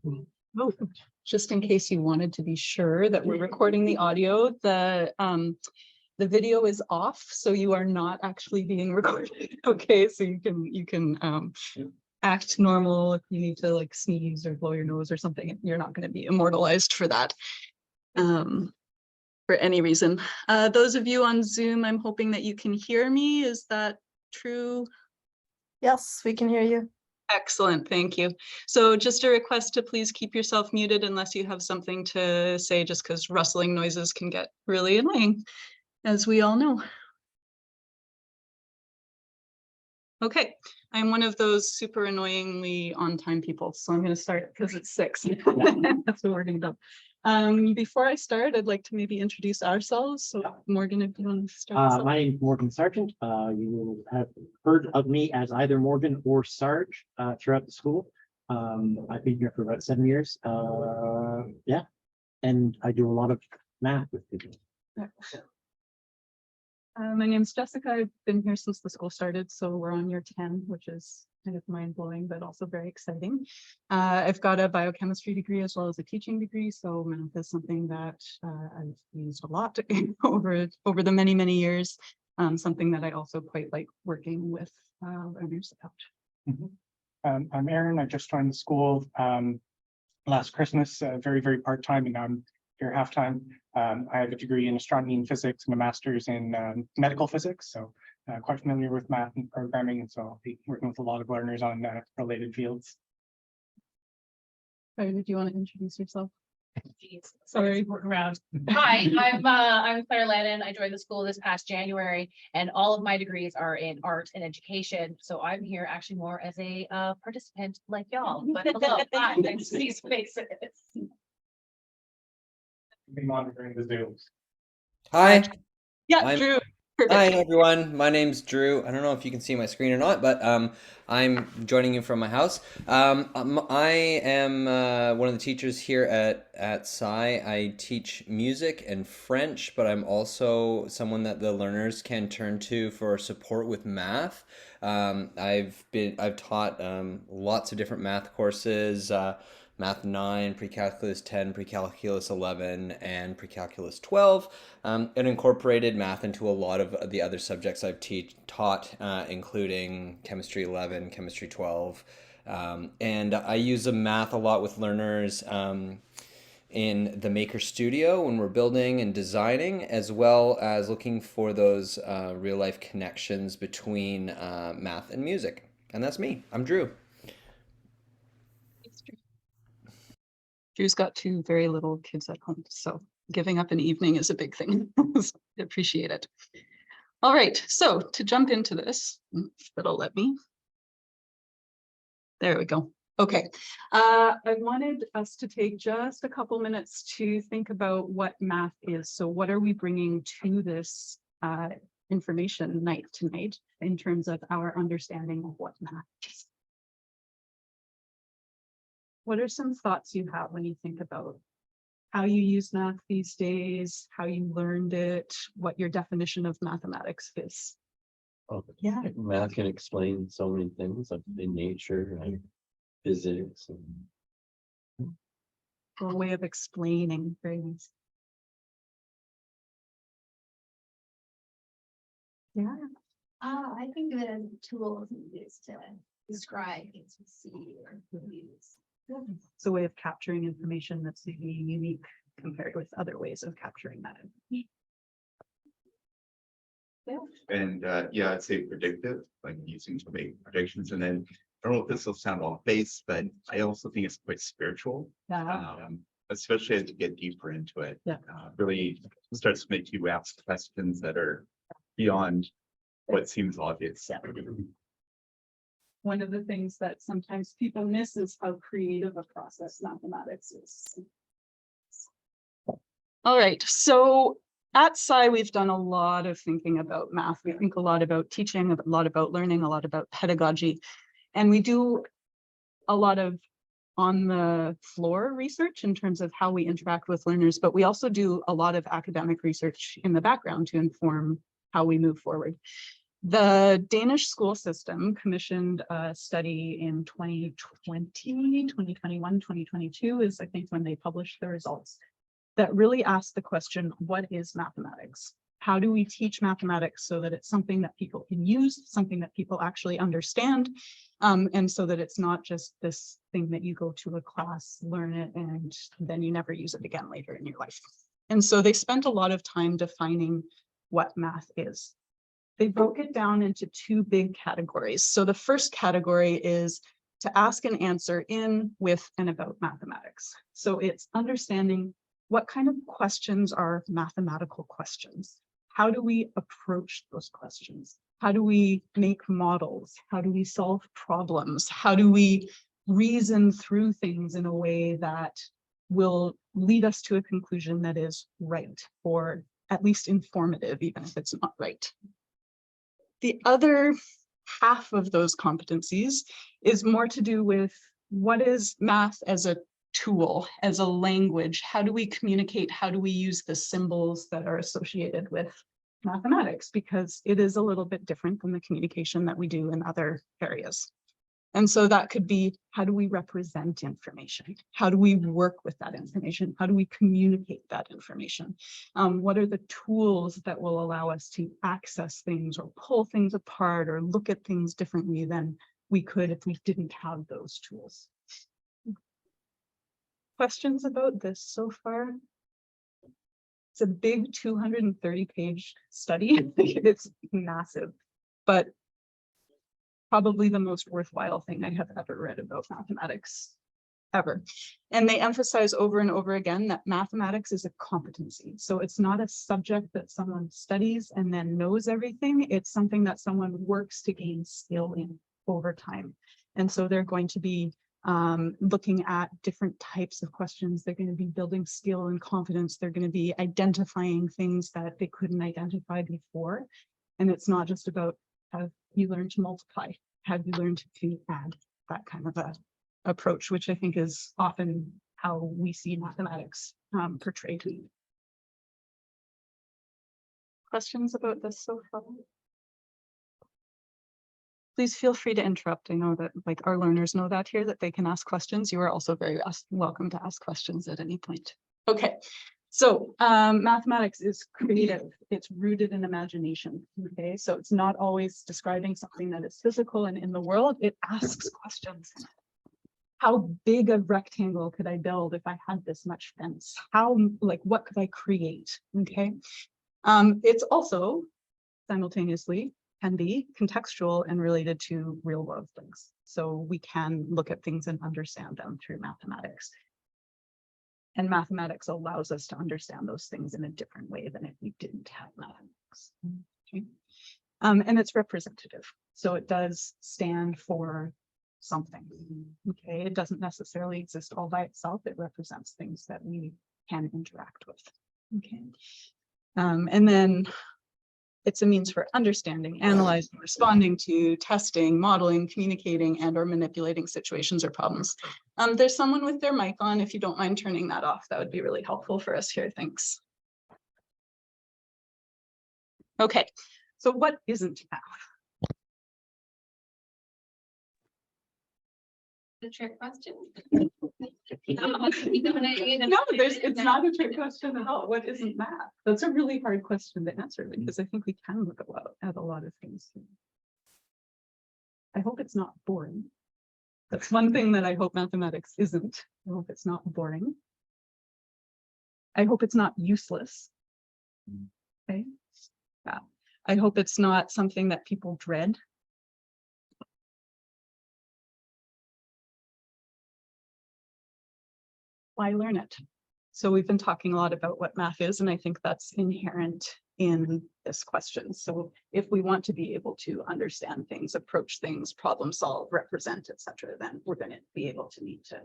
Oh, just in case you wanted to be sure that we're recording the audio, the video is off, so you are not actually being recorded. Okay, so you can act normal. If you need to like sneeze or blow your nose or something, you're not going to be immortalized for that. For any reason. Those of you on Zoom, I'm hoping that you can hear me. Is that true? Yes, we can hear you. Excellent, thank you. So just a request to please keep yourself muted unless you have something to say, just because rustling noises can get really annoying, as we all know. Okay, I'm one of those super annoyingly on-time people, so I'm going to start because it's 6. That's what we're going to do. Before I start, I'd like to maybe introduce ourselves. So Morgan, if you want to start. My name is Morgan Sargent. You will have heard of me as either Morgan or Sarge throughout the school. I've been here for about 7 years. Yeah, and I do a lot of math with people. My name's Jessica. I've been here since the school started, so we're on year 10, which is kind of mind-blowing, but also very exciting. I've got a biochemistry degree as well as a teaching degree, so math is something that I've used a lot over the many years. Something that I also quite like working with learners about. I'm Aaron. I just joined the school last Christmas, very part-time, and now I'm here half-time. I have a degree in astronomy and physics and a master's in medical physics, so quite familiar with math and programming, and so I'll be working with a lot of learners on related fields. Sorry, did you want to introduce yourself? Sorry, around. Hi, I'm Claire Lennon. I joined the school this past January, and all of my degrees are in art and education. So I'm here actually more as a participant like y'all. But hello, hi, nice to see faces. Be monitoring the Zooms. Hi. Yeah, Drew. Perfect. Hi everyone, my name's Drew. I don't know if you can see my screen or not, but I'm joining you from my house. I am one of the teachers here at PSII. I teach music and French, but I'm also someone that the learners can turn to for support with math. I've taught lots of different math courses. Math 9, Pre-Calculus 10, Pre-Calculus 11, and Pre-Calculus 12. It incorporated math into a lot of the other subjects I've taught, including Chemistry 11, Chemistry 12. And I use the math a lot with learners in the Maker Studio when we're building and designing, as well as looking for those real-life connections between math and music. And that's me. I'm Drew. Drew's got 2 very little kids at home, so giving up an evening is a big thing. Appreciate it. All right, so to jump into this, it'll let me. There we go. Okay, I wanted us to take just a couple minutes to think about what math is. So what are we bringing to this information night tonight in terms of our understanding of what math is? What are some thoughts you have when you think about how you use math these days, how you learned it, what your definition of mathematics is? Oh, yeah, math can explain so many things like in nature and physics and a way of explaining things. Yeah. I think the tools used to describe things we see or use. It's a way of capturing information that's maybe unique compared with other ways of capturing that information. And yeah, I'd say predictive, like using to make predictions. And then I don't know if this will sound off base, but I also think it's quite spiritual, especially as you get deeper into it. Yeah. Really starts to make you ask questions that are beyond what seems obvious. Yeah. One of the things that sometimes people miss is how creative a process mathematics is. All right, so at PSII, we've done a lot of thinking about math. We think a lot about teaching, a lot about learning, a lot about pedagogy, and we do a lot of on the floor research in terms of how we interact with learners, but we also do a lot of academic research in the background to inform how we move forward. The Danish school system commissioned a study in 2020, 2021, 2022 is I think when they published the results, that really asked the question, what is mathematics? How do we teach mathematics so that it's something that people can use, something that people actually understand, and so that it's not just this thing that you go to a class, learn it, and then you never use it again later in your life. And so they spent a lot of time defining what math is. They broke it down into two big categories. So the first category is to ask and answer in, with, and about mathematics. So it's understanding what kind of questions are mathematical questions. How do we approach those questions? How do we make models? How do we solve problems? How do we reason through things in a way that will lead us to a conclusion that is right, or at least informative, even if it's not right? The other half of those competencies is more to do with what is math as a tool, as a language. How do we communicate? How do we use the symbols that are associated with mathematics? Because it is a little bit different than the communication that we do in other areas. And so that could be, how do we represent information? How do we work with that information? How do we communicate that information? What are the tools that will allow us to access things or pull things apart or look at things differently than we could if we didn't have those tools? Questions about this so far? It's a big 230-page study. It's massive, but probably the most worthwhile thing I have ever read about mathematics, ever. And they emphasize over and over again that mathematics is a competency. So it's not a subject that someone studies and then knows everything. It's something that someone works to gain skill in over time. And so they're going to be looking at different types of questions. They're going to be building skill and confidence. They're going to be identifying things that they couldn't identify before. And it's not just about how you learn to multiply, have you learned to add, that kind of a approach, which I think is often how we see mathematics portrayed. Questions about this so far? Please feel free to interrupt. I know that like our learners know that here, that they can ask questions. You are also very welcome to ask questions at any point. Okay. So mathematics is creative. It's rooted in imagination. Okay, so it's not always describing something that is physical and in the world. It asks questions. How big a rectangle could I build if I had this much fence? How, like, what could I create? Okay, it's also simultaneously can be contextual and related to real world things. So we can look at things and understand them through mathematics. And mathematics allows us to understand those things in a different way than if we didn't have mathematics. Okay. And it's representative. So it does stand for something. Okay. It doesn't necessarily exist all by itself. It represents things that we can interact with. Okay. And then it's a means for understanding, analyzing, responding to, testing, modeling, communicating, and or manipulating situations or problems. There's someone with their mic on. If you don't mind turning that off, that would be really helpful for us here. Thanks. Okay, so what isn't math? The trick question. No, it's not a trick question at all. What isn't math? That's a really hard question to answer because I think we can look at a lot of things. I hope it's not boring. That's one thing that I hope mathematics isn't. I hope it's not boring. I hope it's not useless. Okay. Yeah. I hope it's not something that people dread. Why learn it? So we've been talking a lot about what math is, and I think that's inherent in this question. So if we want to be able to understand things, approach things, problem solve, represent, etc., then we're going to be able to need to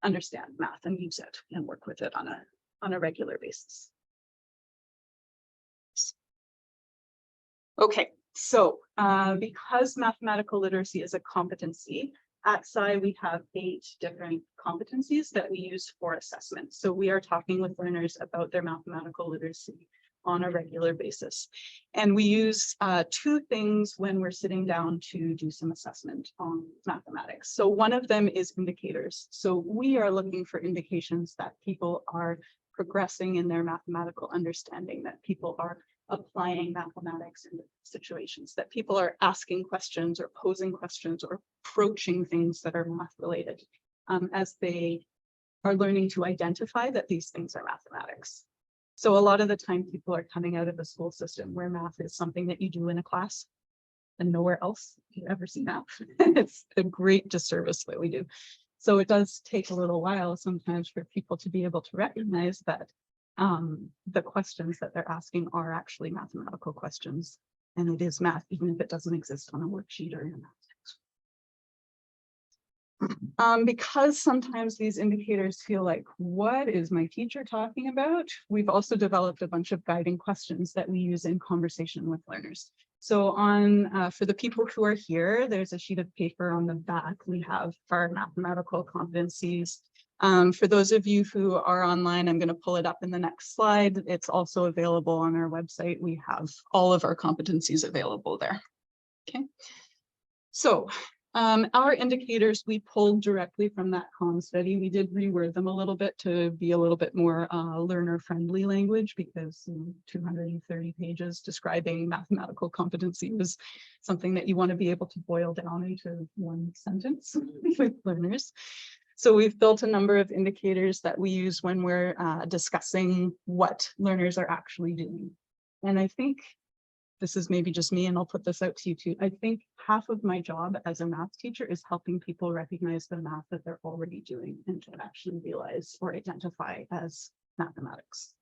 understand math and use it and work with it on a regular basis. Okay, so because mathematical literacy is a competency, at PSII, we have 8 different competencies that we use for assessment. So we are talking with learners about their mathematical literacy on a regular basis. And we use two things when we're sitting down to do some assessment on mathematics. So one of them is indicators. So we are looking for indications that people are progressing in their mathematical understanding, that people are applying mathematics in situations, that people are asking questions or posing questions or approaching things that are math related as they are learning to identify that these things are mathematics. So a lot of the time people are coming out of a school system where math is something that you do in a class and nowhere else do you ever see math. It's a great disservice that we do. So it does take a little while sometimes for people to be able to recognize that the questions that they're asking are actually mathematical questions. And it is math, even if it doesn't exist on a worksheet or in a math text. Because sometimes these indicators feel like, what is my teacher talking about? We've also developed a bunch of guiding questions that we use in conversation with learners. So for the people who are here, there's a sheet of paper on the back. We have our mathematical competencies. For those of you who are online, I'm going to pull it up in the next slide. It's also available on our website. We have all of our competencies available there. Okay. So our indicators we pulled directly from that comm study. We did reword them a little bit to be a little bit more learner-friendly language, because 230 pages describing mathematical competency is something that you want to be able to boil down into one sentence with learners. So we've built a number of indicators that we use when we're discussing what learners are actually doing. And I think this is maybe just me, and I'll put this out to you too. I think half of my job as a math teacher is helping people recognize the math that they're already doing and to actually realize or identify as mathematics.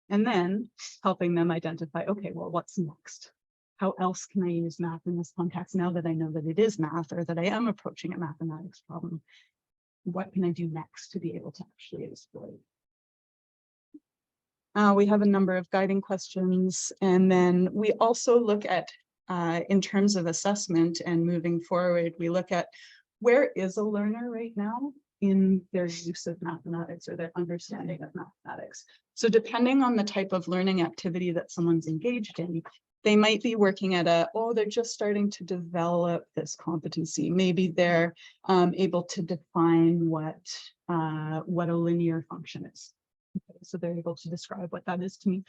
And then helping them identify, okay, well, what's next? How else can I use math in this context now that I know that it is math or that I am approaching a mathematics problem? What can I do next to be able to actually exploit? We have a number of guiding questions, and then we also look at, in terms of assessment and moving forward, we look at where is a learner right now in their use of mathematics or their understanding of mathematics. So depending on the type of learning activity that someone's engaged in, they might be working at they're just starting to develop this competency. Maybe they're able to define what a linear function is. Okay, so they're able to describe what that is to me,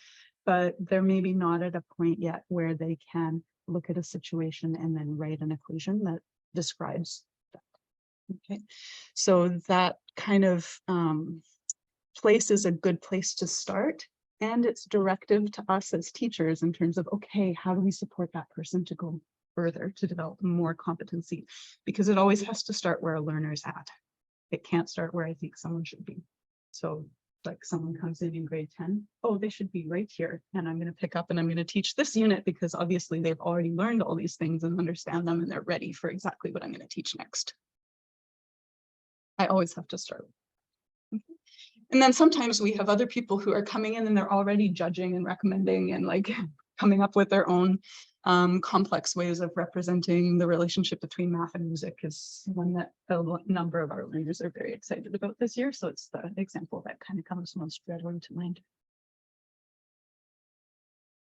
but they're maybe not at a point yet where they can look at a situation and then write an equation that describes that. Okay, so that kind of place is a good place to start. And it's directive to us as teachers in terms of, okay, how do we support that person to go further, to develop more competency? Because it always has to start where a learner's at. It can't start where I think someone should be. So like someone comes in grade 10, oh, they should be right here. And I'm going to pick up and I'm going to teach this unit because obviously they've already learned all these things and understand them and they're ready for exactly what I'm going to teach next. I always have to start. And then sometimes we have other people who are coming in and they're already judging and recommending and like coming up with their own complex ways of representing the relationship between math and music is one that a number of our learners are very excited about this year. So it's the example that kind of comes most readily to mind.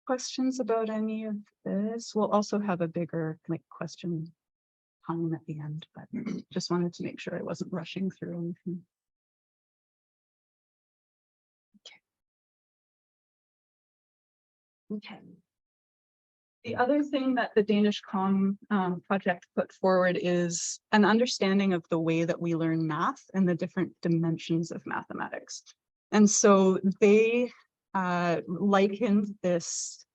Questions about any of this? We'll also have a bigger question time at the end, but just wanted to make sure I wasn't rushing through anything. Okay. The other thing that the Danish Com project put forward is an understanding of the way that we learn math and the different dimensions of mathematics. And so they likened this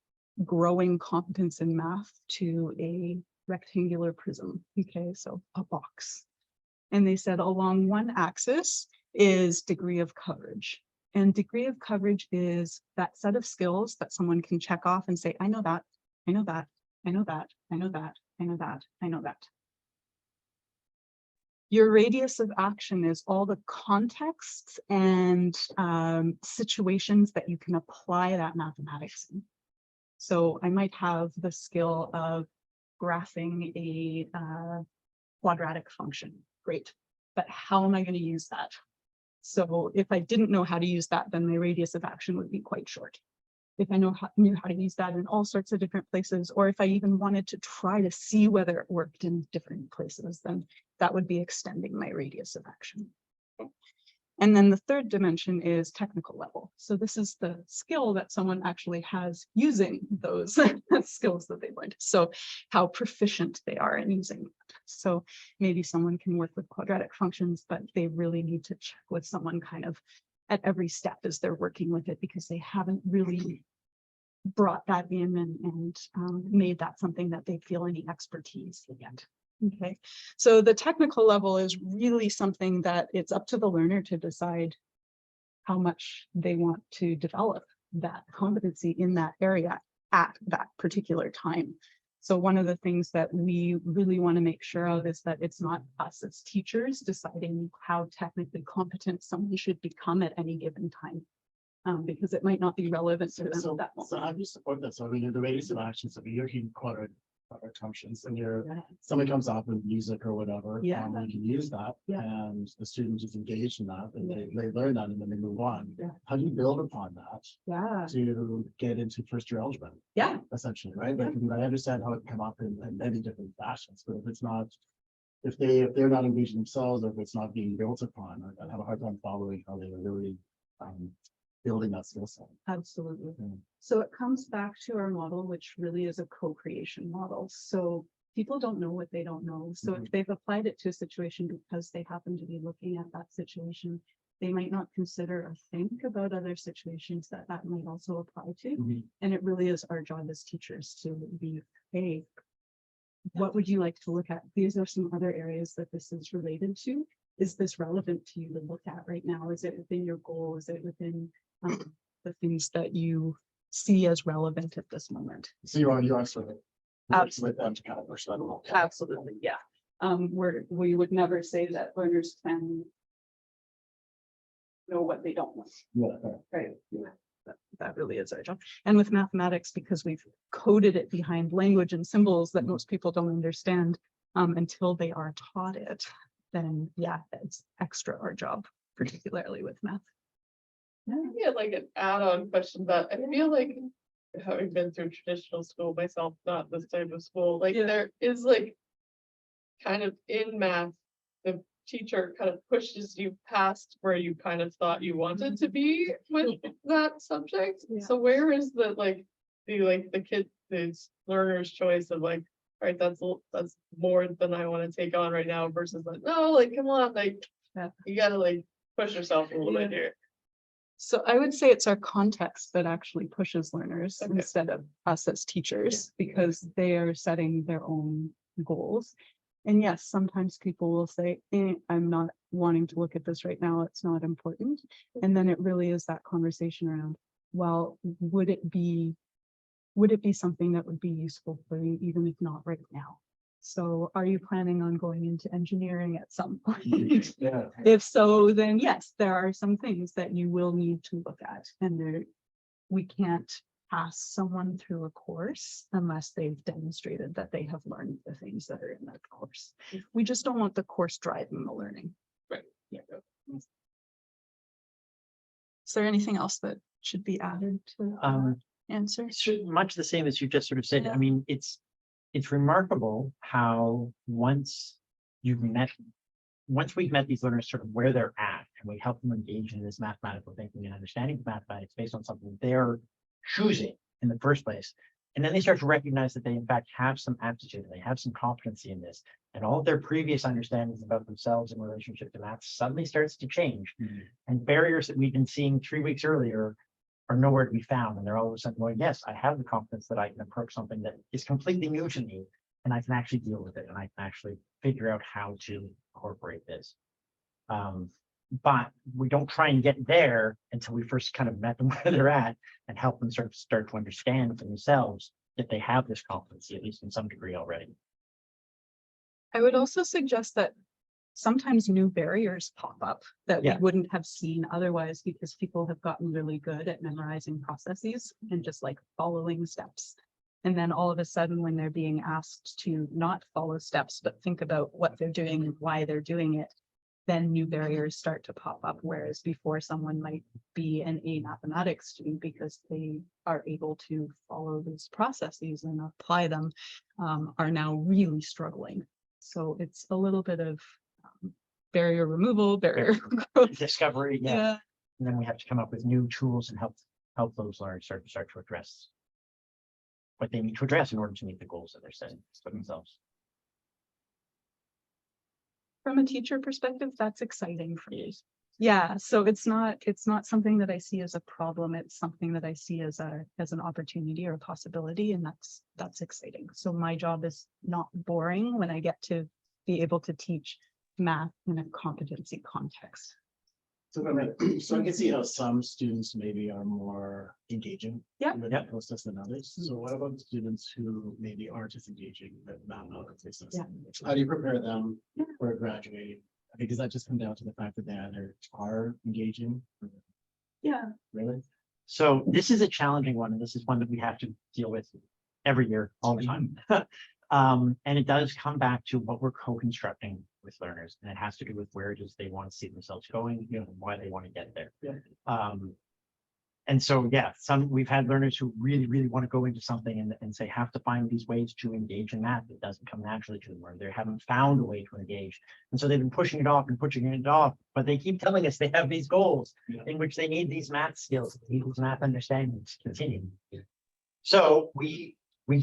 growing competence in math to a rectangular prism. Okay, so a box. And they said along one axis is degree of coverage. And degree of coverage is that set of skills that someone can check off and say, I know that, I know that, I know that, I know that, I know that, I know that. Your radius of action is all the contexts and situations that you can apply that mathematics in. So I might have the skill of graphing a quadratic function. Great, but how am I going to use that? So if I didn't know how to use that, then my radius of action would be quite short. if I knew how to use that in all sorts of different places, or if I even wanted to try to see whether it worked in different places, then that would be extending my radius of action. And then the third dimension is technical level. So this is the skill that someone actually has using those skills that they've learned. So how proficient they are in using it. So maybe someone can work with quadratic functions, but they really need to check with someone kind of at every step as they're working with it, because they haven't really brought that in and made that something that they feel any expertise yet. Okay, so the technical level is really something that it's up to the learner to decide how much they want to develop that competency in that area at that particular time. So one of the things that we really want to make sure of is that it's not us as teachers deciding how technically competent someone should become at any given time. Because it might not be relevant to them at that moment. So how do you support that? So when you're the radius of action, so you're using quadratic functions and somebody comes up with music or whatever. Yeah. You can use that and the student is engaged in that and they learn that and then they move on. Yeah. How do you build upon that Yeah. to get into first year algebra? Yeah. Essentially, right? Like, I understand how it can come up in many different fashions, but if it's not, if they're not engaged themselves, or if it's not being built upon, I have a hard time following how they are really building that skill set. Absolutely. Mm. So it comes back to our model, which really is a co-creation model. So people don't know what they don't know. So if they've applied it to a situation because they happen to be looking at that situation, they might not consider or think about other situations that might also apply to. And it really is our job as teachers to be, hey, what would you like to look at? These are some other areas that this is related to. Is this relevant to you to look at right now? Is it within your goal? Is it within the things that you see as relevant at this moment? So you are sort of Absolutely. with them to kind of push that along. Absolutely, yeah. We would never say that learners can know what they don't know. Yeah. Right. That really is our job. And with mathematics, because we've coded it behind language and symbols that most people don't understand until they are taught it, then yeah, it's extra our job, particularly with math. Yeah, like an add-on question, but I feel like having been through traditional school myself, not this type of school, like there is like kind of in math, the teacher kind of pushes you past where you kind of thought you wanted to be with that subject. Yeah. So where is the learner's choice of like, all right, that's more than I want to take on right now versus like, no, like, come on, like, you gotta like push yourself a little bit here. So I would say it's our context that actually pushes learners instead of us as teachers, because they are setting their own goals. And yes, sometimes people will say, I'm not wanting to look at this right now. It's not important. And then it really is that conversation around, well, would it be something that would be useful for you, even if not right now? So are you planning on going into engineering at some point? Yeah. If so, then yes, there are some things that you will need to look at, and we can't pass someone through a course unless they've demonstrated that they have learned the things that are in that course. We just don't want the course driving the learning. Right. Yeah. Is there anything else that should be added to answer? It's much the same as you just sort of said. Yeah. I mean, it's remarkable how once we've met these learners sort of where they're at, and we help them engage in this mathematical thinking and understanding of mathematics based on something they're choosing in the first place. And then they start to recognize that they in fact have some aptitude, they have some competency in this, and all of their previous understandings about themselves in relationship to math suddenly starts to change. And barriers that we've been seeing 3 weeks earlier are nowhere to be found. And they're all of a sudden going, yes, I have the confidence that I can approach something that is completely new to me, and I can actually deal with it, and I can actually figure out how to incorporate this. But we don't try and get there until we first kind of met them where they're at and help them sort of start to understand for themselves that they have this competency, at least in some degree already. I would also suggest that sometimes new barriers pop up that we wouldn't have seen otherwise, because people have gotten really good at memorizing processes and just like following steps. And then all of a sudden, when they're being asked to not follow steps, but think about what they're doing and why they're doing it, then new barriers start to pop up, whereas before someone might be an A mathematics student because they are able to follow these processes and apply them, are now really struggling. So it's a little bit of barrier removal, barrier growth. Discovery, yeah. Yeah. And then we have to come up with new tools and help those learners start to address what they need to address in order to meet the goals that they're setting for themselves. From a teacher perspective, that's exciting for me. Yeah, so it's not something that I see as a problem. It's something that I see as an opportunity or a possibility, and that's exciting. So my job is not boring when I get to be able to teach math in a competency context. So I can see how some students maybe are more engaging. Yeah. With that process than others. So what about students who maybe aren't as engaging with mathematics? Yeah. How do you prepare them for graduating? I mean, does that just come down to the fact that they either are engaging? Yeah. Really? So this is a challenging one, and this is one that we have to deal with every year, all the time. And it does come back to what we're co-constructing with learners, and it has to do with where it is they want to see themselves going, and why they want to get there. Yeah. And so, yeah, we've had learners who really, really want to go into something and say have to find these ways to engage in math. It doesn't come naturally to them, or they haven't found a way to engage. And so they've been pushing it off and pushing it off, but they keep telling us they have these goals in which they need these math skills, these math understandings to continue. So we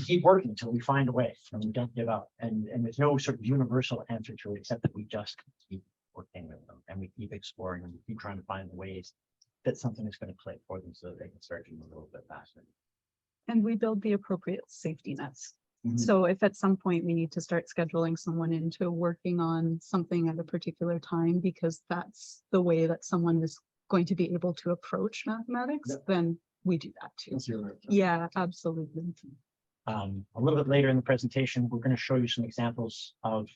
keep working until we find a way, and we don't give up. And there's no sort of universal answer to it, except that we just keep working with them, and we keep exploring, and we keep trying to find the ways that something is going to click for them so that they can start to move a little bit faster. And we build the appropriate safety nets. Mhm. So if at some point we need to start scheduling someone into working on something at a particular time, because that's the way that someone is going to be able to approach mathematics, then we do that too. That's your- Yeah, absolutely. A little bit later in the presentation, we're going to show you some examples of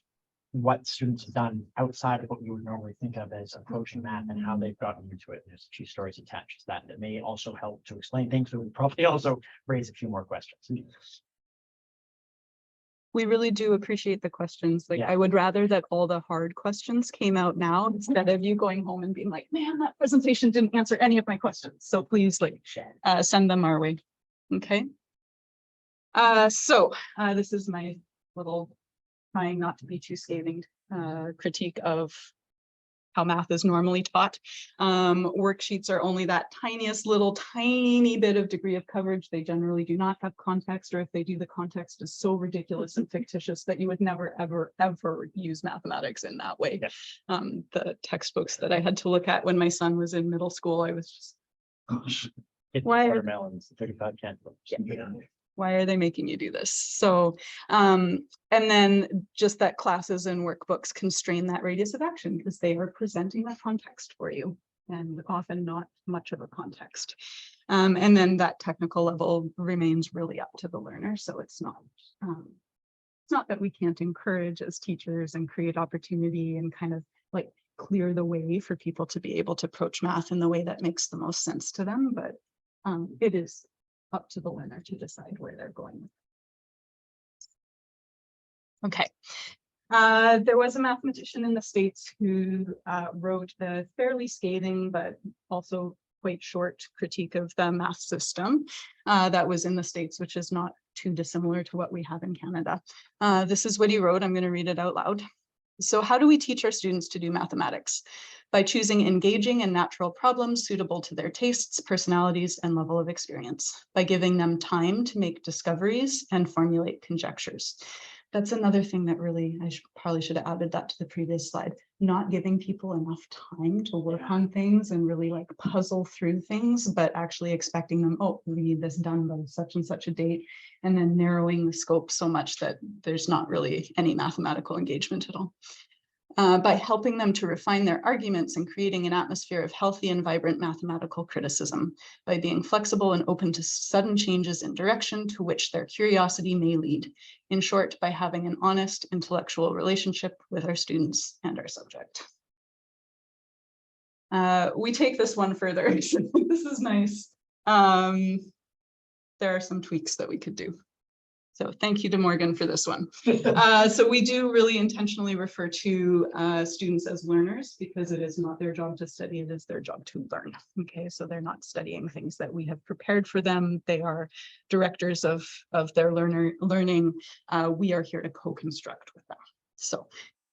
what students have done outside of what you would normally think of as approaching math and how they've gotten into it. There's a few stories attached to that may also help to explain things, but would probably also raise a few more questions. We really do appreciate the questions. Like, Yeah. I would rather that all the hard questions came out now instead of you going home and being like, man, that presentation didn't answer any of my questions. So please, like, send them our way. Okay. So this is my little trying not to be too scathing critique of how math is normally taught. Worksheets are only that tiny bit of degree of coverage. They generally do not have context, or if they do, the context is so ridiculous and fictitious that you would never, ever use mathematics in that way. Yeah. The textbooks that I had to look at when my son was in middle school, I was just, Why- Watermelons, 35 candles. Yeah. Why are they making you do this? So, and then just that classes and workbooks constrain that radius of action because they are presenting that context for you, and often not much of a context. And then that technical level remains really up to the learner. So it's not that we can't encourage as teachers and create opportunity and kind of like clear the way for people to be able to approach math in the way that makes the most sense to them, but it is up to the learner to decide where they're going. Okay. There was a mathematician in the States who wrote a fairly scathing, but also quite short critique of the math system that was in the States, which is not too dissimilar to what we have in Canada. This is what he wrote. I'm going to read it out loud. So how do we teach our students to do mathematics? By choosing engaging and natural problems suitable to their tastes, personalities, and level of experience. By giving them time to make discoveries and formulate conjectures. That's another thing that really, I probably should have added that to the previous slide. Not giving people enough time to work on things and really like puzzle through things, but actually expecting them, oh, we need this done by such and such a date, and then narrowing the scope so much that there's not really any mathematical engagement at all. By helping them to refine their arguments and creating an atmosphere of healthy and vibrant mathematical criticism, by being flexible and open to sudden changes in direction to which their curiosity may lead. In short, by having an honest intellectual relationship with our students and our subject. We take this one further. This is nice. There are some tweaks that we could do. So thank you to Morgan for this one. So we do really intentionally refer to students as learners because it is not their job to study, it is their job to learn. Okay, so they're not studying things that we have prepared for them. They are directors of their learning. We are here to co-construct with them. So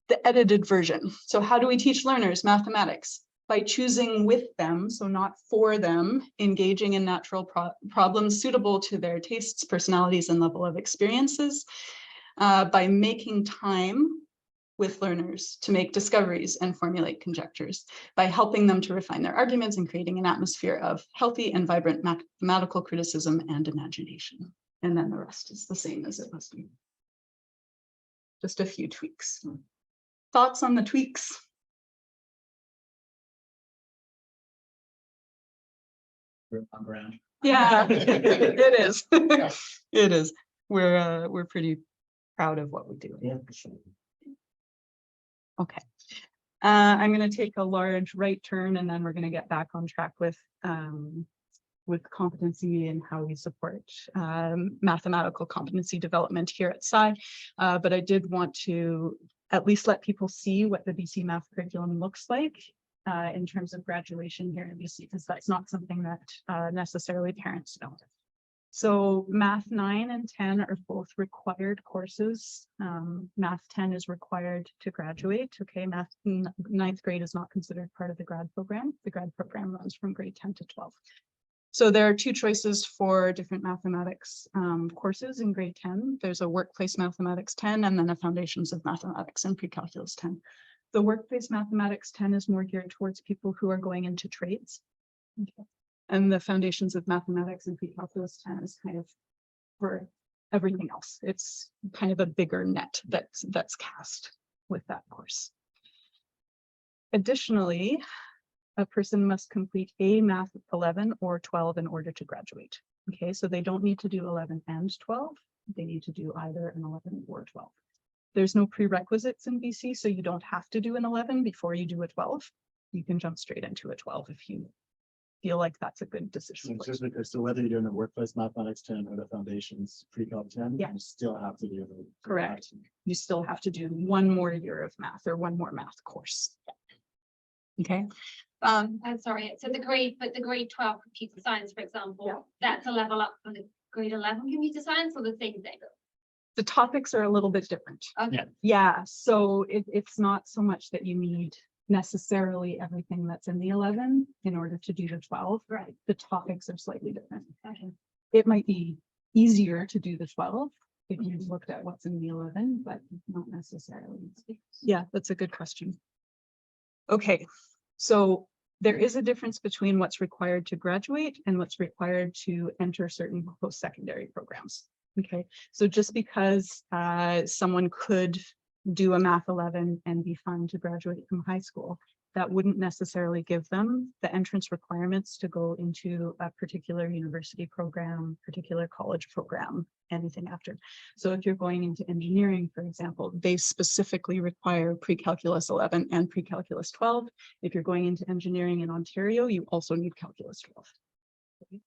the edited version. So how do we teach learners mathematics? By choosing with them, so not for them, engaging in natural problems suitable to their tastes, personalities, and level of experiences, by making time with learners to make discoveries and formulate conjectures, by helping them to refine their arguments and creating an atmosphere of healthy and vibrant mathematical criticism and imagination. And then the rest is the same as it must be. Just a few tweaks. Thoughts on the tweaks? On ground. Yeah, it is. It is. We're pretty proud of what we do. Yeah, for sure. Okay. I'm going to take a large right turn and then we're going to get back on track with competency and how we support mathematical competency development here at PSII. But I did want to at least let people see what the BC math curriculum looks like in terms of graduation here in BC, because that's not something that necessarily parents know. So Math 9 and 10 are both required courses. Math 10 is required to graduate. Okay, Math 9th grade is not considered part of the grad program. The grad program runs from grade 10 to 12. So there are two choices for different mathematics courses in grade 10. There's a workplace mathematics 10 and then a foundations of mathematics and pre-calculus 10. The workplace mathematics 10 is more geared towards people who are going into trades. Okay. And the foundations of mathematics and pre-calculus 10 is kind of for everything else. It's kind of a bigger net that's cast with that course. Additionally, a person must complete a Math 11 or 12 in order to graduate. Okay, so they don't need to do 11 and 12. They need to do either an 11 or 12. There's no prerequisites in BC, so you don't have to do an 11 before you do a 12. You can jump straight into a 12 if you feel like that's a good decision. So just because, so whether you're doing the workplace mathematics 10 or the foundations pre-calc 10, Yeah. you still have to do the. Correct. You still have to do one more year of math or one more math course. Okay. I'm sorry, so the grade 12 computer science, for example, Yeah. that's a level up from the grade 11 computer science or the same thing? The topics are a little bit different. Okay. Yeah, so it's not so much that you need necessarily everything that's in the 11 in order to do the 12. Right. The topics are slightly different. Okay. It might be easier to do the 12 if you looked at what's in the 11, but not necessarily. Yeah, that's a good question. Okay, so there is a difference between what's required to graduate and what's required to enter certain post-secondary programs. Okay, so just because someone could do a Math 11 and be fine to graduate from high school, that wouldn't necessarily give them the entrance requirements to go into a particular university program, particular college program, anything after. So if you're going into engineering, for example, they specifically require pre-calculus 11 and pre-calculus 12. If you're going into engineering in Ontario, you also need calculus 12.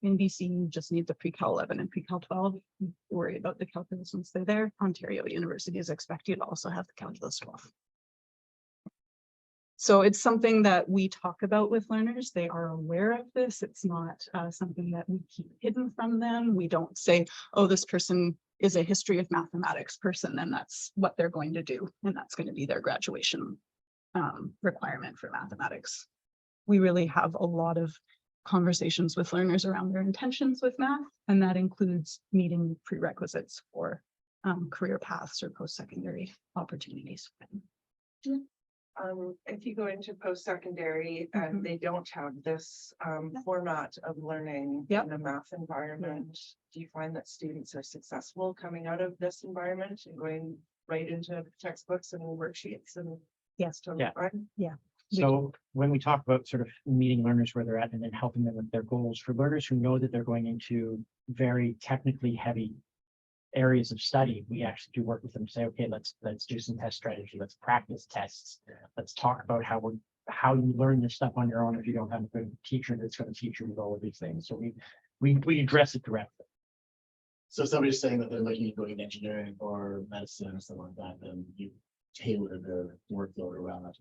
In BC, you just need the pre-cal 11 and pre-cal 12. You worry about the calculus once they're there. Ontario universities expect you to also have the calculus 12. So it's something that we talk about with learners. They are aware of this. It's not something that we keep hidden from them. We don't say, oh, this person is a history of mathematics person, and that's what they're going to do. And that's going to be their graduation requirement for mathematics. We really have a lot of conversations with learners around their intentions with math, and that includes meeting prerequisites for career paths or post-secondary opportunities. If you go into post-secondary and they don't have this format of learning Yep. in a math environment, do you find that students are successful coming out of this environment and going right into textbooks and worksheets and? Yes. totally Yeah. fine? So when we talk about sort of meeting learners where they're at and then helping them with their goals, for learners who know that they're going into very technically heavy areas of study, we actually do work with them to say, okay, let's do some test strategy, let's practice tests, let's talk about how you learn this stuff on your own if you don't have a good teacher that's going to teach you with all of these things. So we address it directly. So if somebody's saying that they're looking at going into engineering or medicine or something like that, then you tailor the workload around that.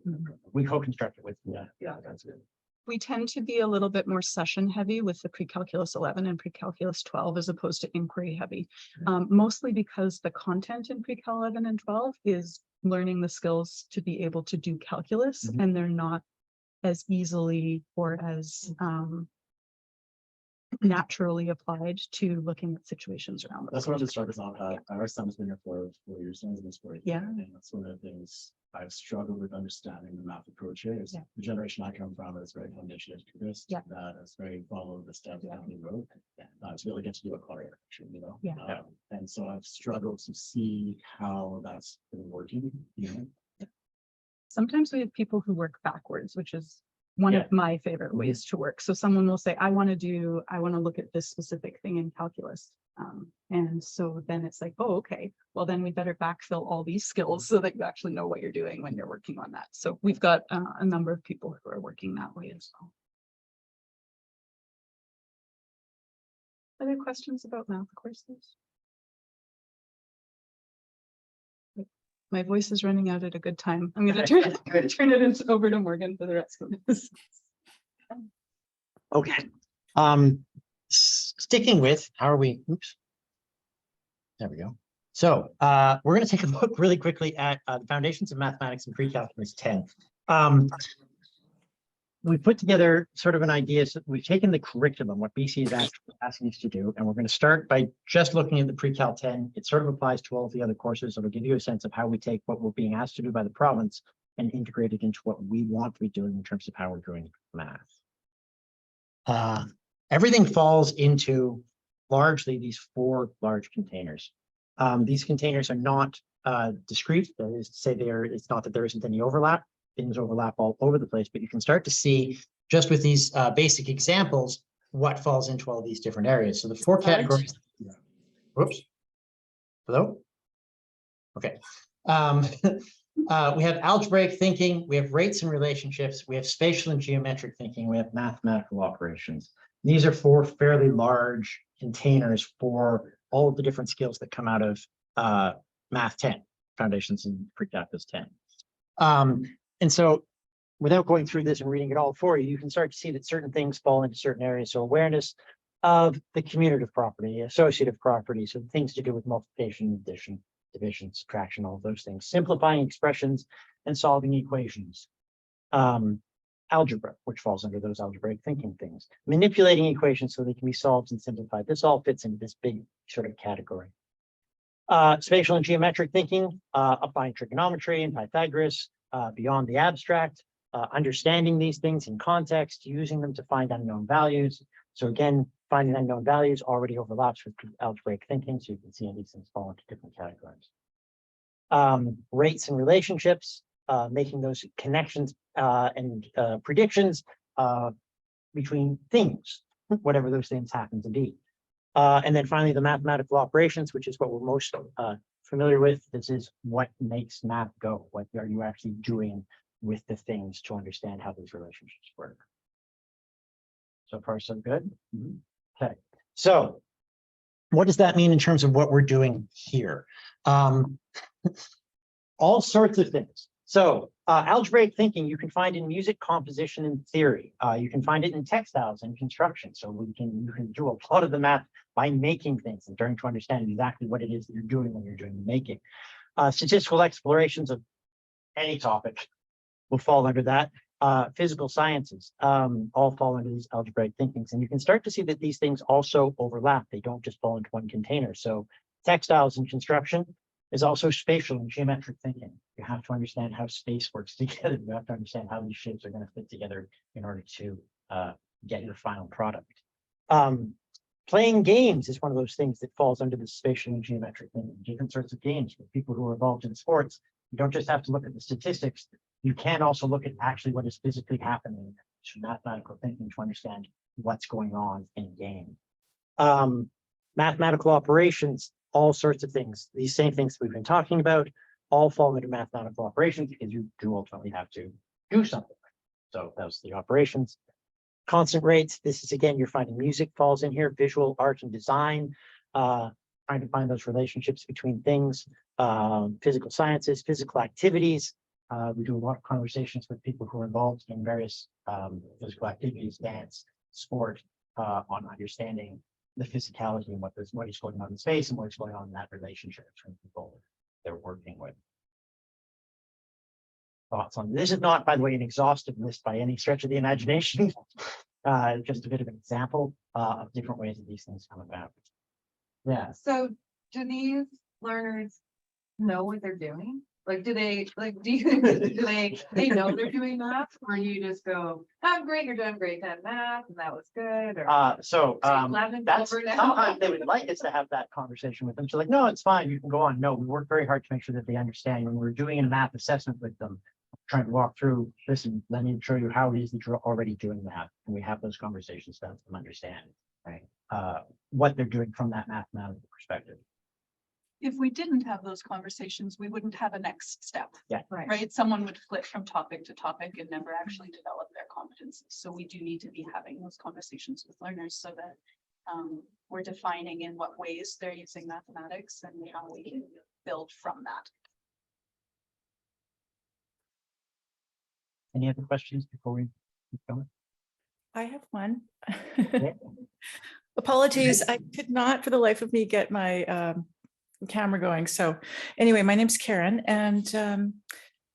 We co-construct it with. Yeah, that's good. We tend to be a little bit more session heavy with the pre-calculus 11 and pre-calculus 12 as opposed to inquiry heavy. Mostly because the content in pre-cal 11 and 12 is learning the skills to be able to do calculus, and they're not as easily or as naturally applied to looking at situations around. That's what I'm just focused on. Our son's been here for 4 years, son's been for 8 Yeah. and that's one of the things I've struggled with understanding the math approach here is the generation I come from is very foundation educated. Yeah. That is very follow the steps down the road. To really get to do a car action, you know? Yeah. And so I've struggled to see how that's been working, you know? Sometimes we have people who work backwards, which is one Yeah. of my favorite ways to work. So someone will say, I want to look at this specific thing in calculus. And so then it's like, oh, okay, well, then we better backfill all these skills so that you actually know what you're doing when you're working on that. So we've got a number of people who are working that way as well. Other questions about math courses? My voice is running out at a good time. I'm going to turn it over to Morgan for the rest of this. Okay. Sticking with, how are we? Oops. There we go. So we're going to take a look really quickly at the foundations of mathematics and pre-calculus 10. We put together sort of an idea. So we've taken the curriculum, what BC is asking us to do, and we're going to start by just looking at the pre-cal 10. It sort of applies to all of the other courses. It'll give you a sense of how we take what we're being asked to do by the province and integrate it into what we want to be doing in terms of how we're doing math. Everything falls into largely these 4 large containers. These containers are not discrete. That is to say, it's not that there isn't any overlap. Things overlap all over the place, but you can start to see just with these basic examples what falls into all these different areas. So the 4 categories. Whoops. Hello. Okay. We have algebraic thinking, we have rates and relationships, we have spatial and geometric thinking, we have mathematical operations. These are 4 fairly large containers for all of the different skills that come out of Math 10, Foundations in Pre-Calculus 10. And so without going through this and reading it all for you, you can start to see that certain things fall into certain areas. So awareness of the commutative property, associative property, so things to do with multiplication, addition, division, subtraction, all of those things, simplifying expressions and solving equations. Algebra, which falls under those algebraic thinking things, manipulating equations so they can be solved and simplified. This all fits into this big sort of category. Spatial and geometric thinking, applying trigonometry and Pythagoras, beyond the abstract, understanding these things in context, using them to find unknown values. So again, finding unknown values already overlaps with algebraic thinking, so you can see these things fall into different categories. Rates and relationships, making those connections and predictions between things, whatever those things happen to be. And then finally, the mathematical operations, which is what we're most familiar with. This is what makes math go. What are you actually doing with the things to understand how these relationships work? So far, so good. Okay, so what does that mean in terms of what we're doing here? All sorts of things. So algebraic thinking you can find in music composition and theory. You can find it in textiles and construction. So you can do a lot of the math by making things and starting to understand exactly what it is that you're doing when you're doing the making. Statistical explorations of any topic will fall under that. Physical sciences all fall into these algebraic thinkings. And you can start to see that these things also overlap. They don't just fall into one container. So textiles and construction is also spatial and geometric thinking. You have to understand how space works together. You have to understand how these shapes are going to fit together in order to get your final product. Playing games is one of those things that falls under the spatial and geometric thinking. Different sorts of games for people who are involved in sports. You don't just have to look at the statistics. You can also look at actually what is physically happening through mathematical thinking to understand what's going on in a game. Mathematical operations, all sorts of things. These same things we've been talking about all fall into mathematical operations because you do ultimately have to do something. So that was the operations. Constant rates. This is, again, you're finding music falls in here, visual art and design, trying to find those relationships between things, physical sciences, physical activities. We do a lot of conversations with people who are involved in various physical activities, dance, sport, on understanding the physicality and what is going on in space and what is going on in that relationship between people they're working with. Thoughts on this is not, by the way, an exhaustive list by any stretch of the imagination. Just a bit of an example of different ways that these things come about. Yeah. So do these learners know what they're doing? Like, do they, like, do you, they know they're doing math? Or you just go, I'm great, you're doing great at math, and that was good, or? That's sometimes they would like us to have that conversation with them. So like, no, it's fine, you can go on. No, we work very hard to make sure that they understand when we're doing a math assessment with them, trying to walk through, listen, let me show you how it is that you're already doing that. And we have those conversations to help them understand, right? What they're doing from that mathematical perspective. If we didn't have those conversations, we wouldn't have a next step, Yeah. right? Someone would flip from topic to topic and never actually develop their competencies. So we do need to be having those conversations with learners so that we're defining in what ways they're using mathematics and how we can build from that. Any other questions before we keep going? I have one. Yeah. Apologies, I could not for the life of me get my camera going. So anyway, my name's Karen, and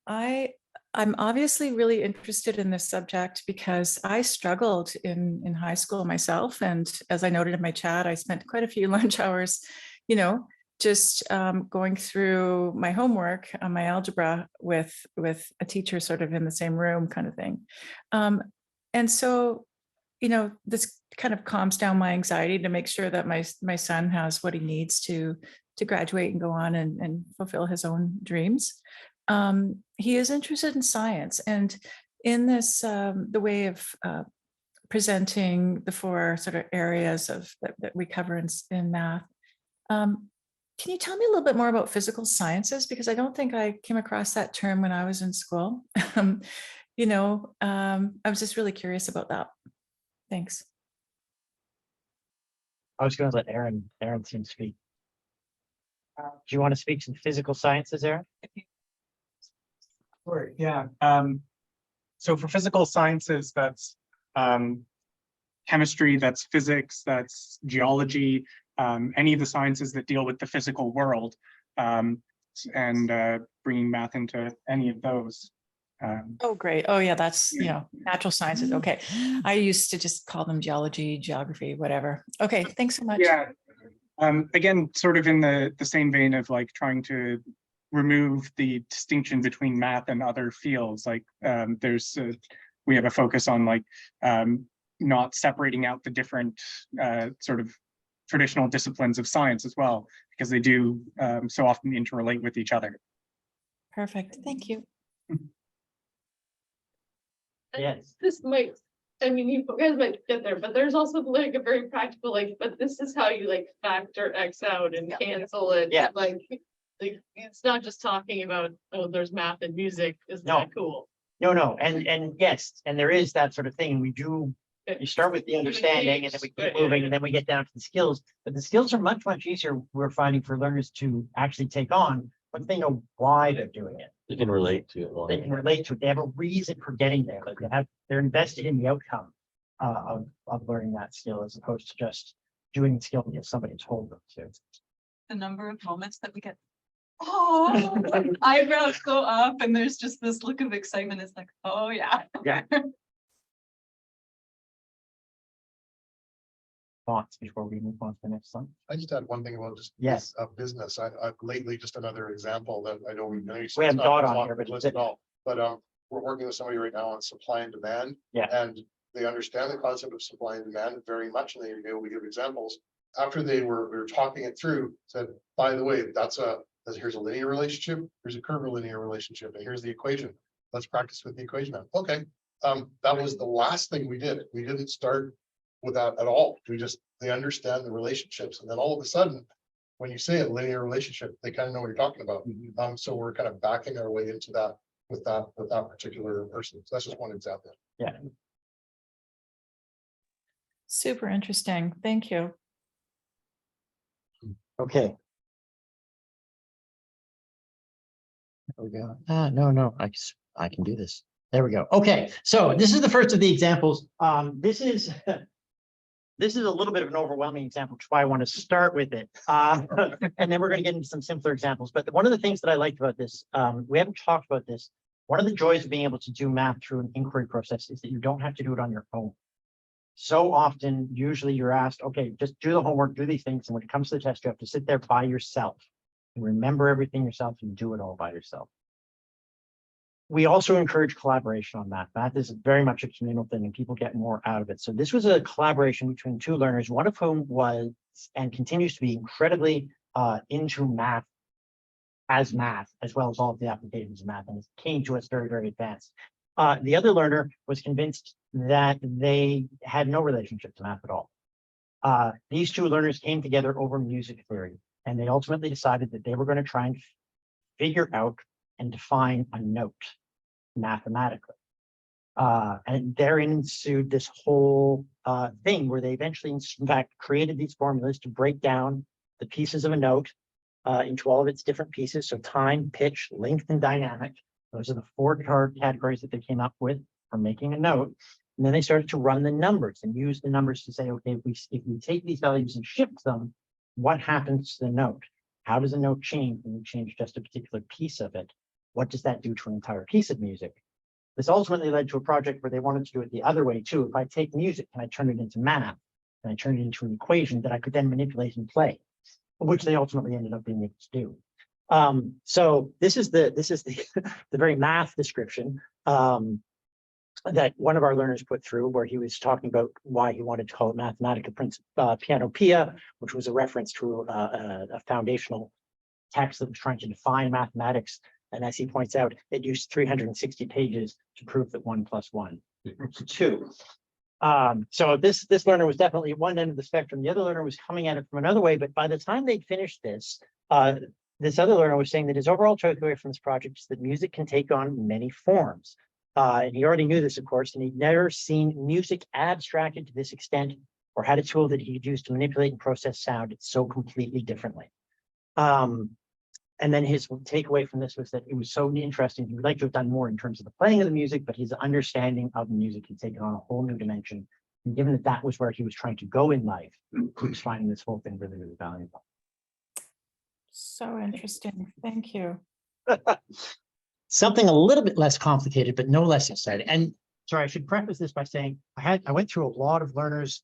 I'm obviously really interested in this subject because I struggled in high school myself. And as I noted in my chat, I spent quite a few lunch hours, just going through my homework on my algebra with a teacher sort of in the same room kind of thing. And so, this kind of calms down my anxiety to make sure that my son has what he needs to graduate and go on and fulfill his own dreams. He is interested in science, and in this, the way of presenting the 4 sort of areas of that we cover in math. Can you tell me a little bit more about physical sciences? Because I don't think I came across that term when I was in school. I was just really curious about that. Thanks. I was going to let Aaron speak. Do you want to speak to physical sciences, Aaron? Sure, yeah. So for physical sciences, that's chemistry, that's physics, that's geology, any of the sciences that deal with the physical world, and bringing math into any of those. Oh, great. Oh, yeah, that's, natural sciences. Okay. I used to just call them geology, geography, whatever. Okay, thanks so much. Yeah. Again, sort of in the same vein of like trying to remove the distinction between math and other fields. Like we have a focus on like not separating out the different sort of traditional disciplines of science as well, because they do so often interrelate with each other. Perfect. Thank you. Yes. This might, you guys might get there, but there's also like a very practical, but this is how you like factor X out and cancel it. Yeah. Like it's not just talking about, oh, there's math and music. Isn't that cool? No. And yes, and there is that sort of thing. You start with the understanding and then we keep moving and then we get down to the skills. But the skills are much, much easier, we're finding, for learners to actually take on, but they know why they're doing it. You can relate to it. They can relate to it. They have a reason for getting there. Like they're invested in the outcome of learning that skill, as opposed to just doing the skill because somebody told them to. The number of moments that we get, oh, eyebrows go up and there's just this look of excitement. It's like, oh yeah. Yeah. Thoughts before we move on to the next one? I just had one thing about just Yes. business. I've lately, just another example that I know we haven't got on here, but list at all. But we're working with somebody right now on supply and demand. Yeah. And they understand the concept of supply and demand very much, and they be able to give examples. After we were talking it through, said, by the way, here's a linear relationship, here's a curvilinear relationship, and here's the equation. Let's practice with the equation now. Okay. That was the last thing we did. We didn't start with that at all. They understand the relationships, and then all of a sudden, when you say a linear relationship, they kind of know what you're talking about. So we're kind of backing our way into that with that particular person. So that's just one example. Yeah. Super interesting. Thank you. Okay. There we go. No, I can do this. There we go. Okay, so this is the first of the examples. This is this is a little bit of an overwhelming example, which is why I want to start with it. And then we're going to get into some simpler examples. But one of the things that I liked about this, we haven't talked about this. One of the joys of being able to do math through an inquiry process is that you don't have to do it on your own. So often, usually you're asked, okay, just do the homework, do these things. And when it comes to the test, you have to sit there by yourself and remember everything yourself and do it all by yourself. We also encourage collaboration on math. Math is very much a communal thing and people get more out of it. So this was a collaboration between two learners, one of whom was and continues to be incredibly into math, as well as all of the applications of math, and it came to us very, very advanced. The other learner was convinced that they had no relationship to math at all. These two learners came together over music theory, and they ultimately decided that they were going to try and figure out and define a note mathematically. And therein ensued this whole thing where they eventually, in fact, created these formulas to break down the pieces of a note into all of its different pieces. So time, pitch, length, and dynamic. Those are the four categories that they came up with for making a note. And then they started to run the numbers and use the numbers to say, okay, if we take these values and shift them, what happens to the note? How does a note change when we change just a particular piece of it? What does that do to an entire piece of music? This ultimately led to a project where they wanted to do it the other way too. If I take music and I turn it into math, and I turn it into an equation that I could then manipulate and play, which they ultimately ended up being able to do. So this is the very math description that one of our learners put through, where he was talking about why he wanted to call it Mathematica Pianopoeia, which was a reference to a foundational text that was trying to define mathematics. And as he points out, it used 360 pages to prove that 1 + 1 = 2. So this learner was definitely at one end of the spectrum. The other learner was coming at it from another way. But by the time they'd finished this, this other learner was saying that his overall takeaway from this project is that music can take on many forms. And he already knew this, of course, and he'd never seen music abstracted to this extent or had a tool that he could use to manipulate and process sound so completely differently. And then his takeaway from this was that it was so interesting. He would like to have done more in terms of the playing of the music, but his understanding of music had taken on a whole new dimension. And given that that was where he was trying to go in life, he was finding this whole thing really, really valuable. So interesting. Thank you. Something a little bit less complicated, but no less exciting. And sorry, I should preface this by saying I went through a lot of learners'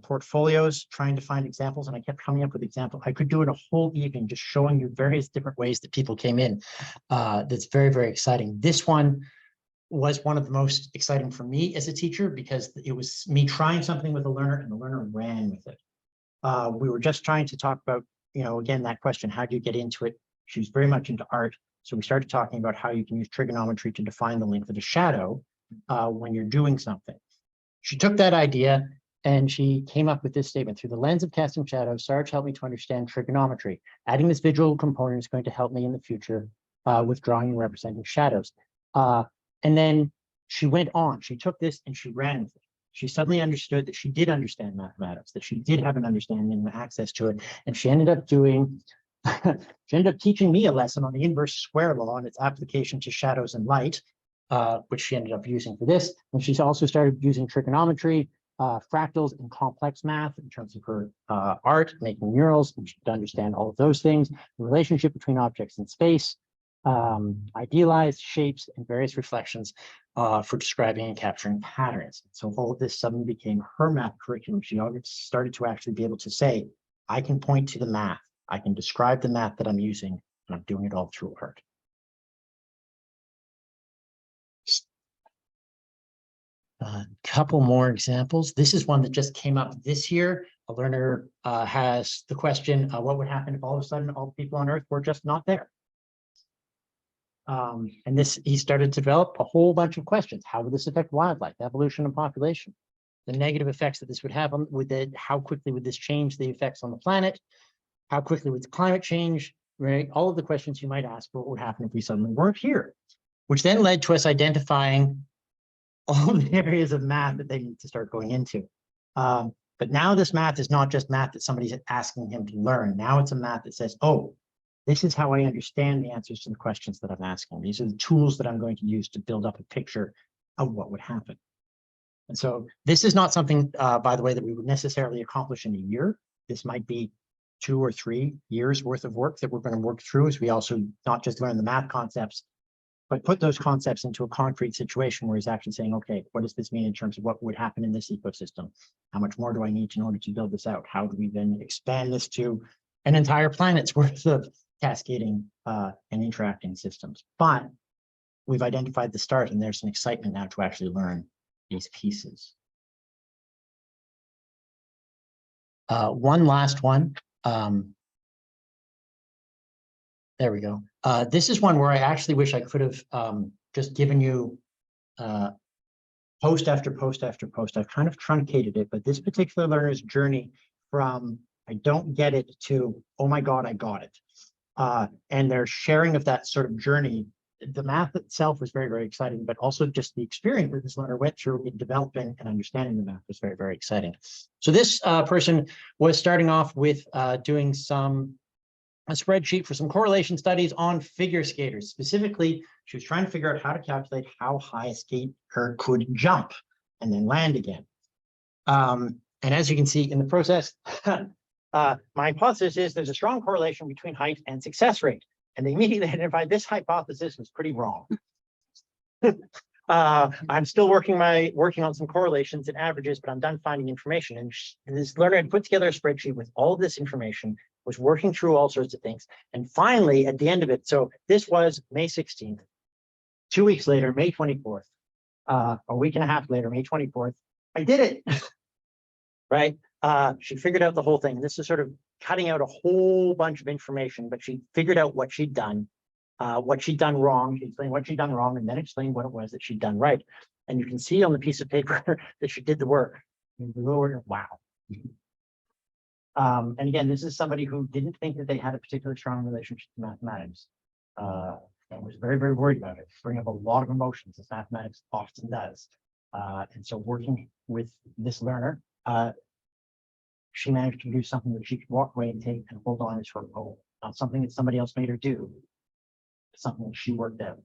portfolios trying to find examples, and I kept coming up with examples. I could do it a whole evening just showing you various different ways that people came in. That's very, very exciting. This one was one of the most exciting for me as a teacher because it was me trying something with a learner and the learner ran with it. We were just trying to talk about, again, that question, how do you get into it? She was very much into art. So we started talking about how you can use trigonometry to define the length of a shadow when you're doing something. She took that idea and she came up with this statement: through the lens of casting shadows, Sarge helped me to understand trigonometry. Adding this visual component is going to help me in the future with drawing and representing shadows. And then she went on, she took this and she ran with it. She suddenly understood that she did understand mathematics, that she did have an understanding and access to it. And she ended up doing, she ended up teaching me a lesson on the inverse square law and its application to shadows and light, which she ended up using for this. And she's also started using trigonometry, fractals, and complex math in terms of her art, making murals, and she could understand all of those things, the relationship between objects in space, idealized shapes, and various reflections for describing and capturing patterns. So all of this suddenly became her math curriculum. She started to actually be able to say, I can point to the math, I can describe the math that I'm using, and I'm doing it all through art. A couple more examples. This is one that just came up this year. A learner has the question, what would happen if all of a sudden all the people on Earth were just not there? And he started to develop a whole bunch of questions. How would this affect wildlife, evolution, and population? The negative effects that this would have on how quickly would this change the effects on the planet? How quickly would climate change? Right? All of the questions you might ask, what would happen if we suddenly weren't here? Which then led to us identifying all the areas of math that they need to start going into. But now this math is not just math that somebody's asking him to learn. Now it's a math that says, oh, this is how I understand the answers to the questions that I'm asking. These are the tools that I'm going to use to build up a picture of what would happen. And so this is not something, by the way, that we would necessarily accomplish in a year. This might be 2 or 3 years worth of work that we're going to work through as we also not just learn the math concepts, but put those concepts into a concrete situation where he's actually saying, okay, what does this mean in terms of what would happen in this ecosystem? How much more do I need in order to build this out? How do we then expand this to an entire planet's worth of cascading and interacting systems? But we've identified the start, and there's an excitement now to actually learn these pieces. One last one. There we go. This is one where I actually wish I could have just given you post after post after post. I've kind of truncated it, but this particular learner's journey from I don't get it to, oh my God, I got it. And their sharing of that sort of journey, the math itself was very, very exciting, but also just the experience that this learner went through in developing and understanding the math was very, very exciting. So this person was starting off with doing a spreadsheet for some correlation studies on figure skaters. Specifically, she was trying to figure out how to calculate how high a skater could jump and then land again. And as you can see in the process, my hypothesis is there's a strong correlation between height and success rate. And they immediately identified this hypothesis was pretty wrong. I'm still working on some correlations and averages, but I'm done finding information. And this learner had put together a spreadsheet with all of this information, was working through all sorts of things. And finally, at the end of it, so this was May 16th, 2 weeks later, May 24th, a week and a half later, May 24th, I did it, right? She figured out the whole thing. This is sort of cutting out a whole bunch of information, but she figured out what she'd done wrong. She explained what she'd done wrong and then explained what it was that she'd done right. And you can see on the piece of paper that she did the work. Wow. And again, this is somebody who didn't think that they had a particularly strong relationship to mathematics. And was very, very worried about it. Bring up a lot of emotions, as mathematics often does. And so working with this learner, she managed to do something that she could walk away and take and hold on as her goal. Not something that somebody else made her do. Something that she worked out.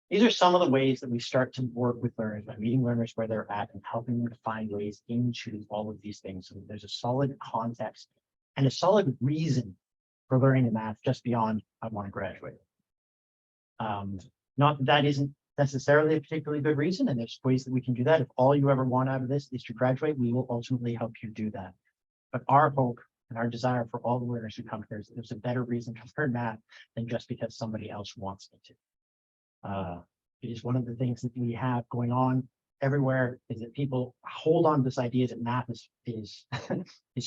These are some of the ways that we start to work with learners by meeting learners where they're at and helping them to find ways into all of these things. So there's a solid context and a solid reason for learning the math just beyond I want to graduate. Not that isn't necessarily a particularly good reason, and there's ways that we can do that. If all you ever want out of this is to graduate, we will ultimately help you do that. But our hope and our desire for all the learners who come here is that there's a better reason to learn math than just because somebody else wants me to. It is one of the things that we have going on everywhere is that people hold on to this idea that math is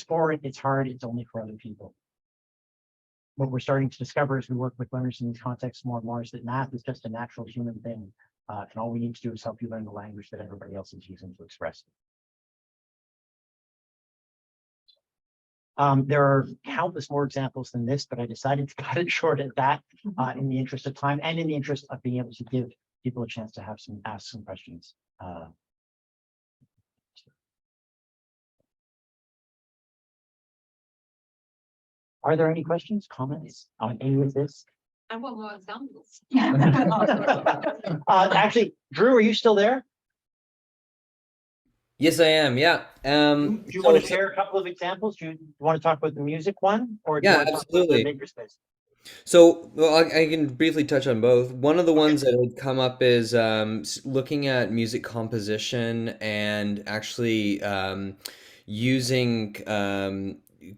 foreign, it's hard, it's only for other people. What we're starting to discover as we work with learners in these contexts more and more is that math is just a natural human thing. And all we need to do is help you learn the language that everybody else is using to express it. There are countless more examples than this, but I decided to cut it short at that in the interest of time and in the interest of being able to give people a chance to ask some questions. Are there any questions, comments on any of this? I want more examples. Actually, Drew, are you still there? Yes, I am. Yeah. Do you want to share a couple of examples? Do you want to talk about the music one, or do you Yeah, want to talk about the absolutely. makerspace? So, well, I can briefly touch on both. One of the ones that would come up is looking at music composition and actually using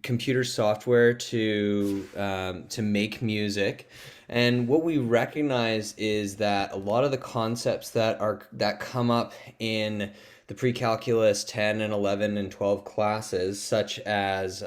computer software to make music. And what we recognize is that a lot of the concepts that come up in the pre-calculus 10 and 11 and 12 classes, such as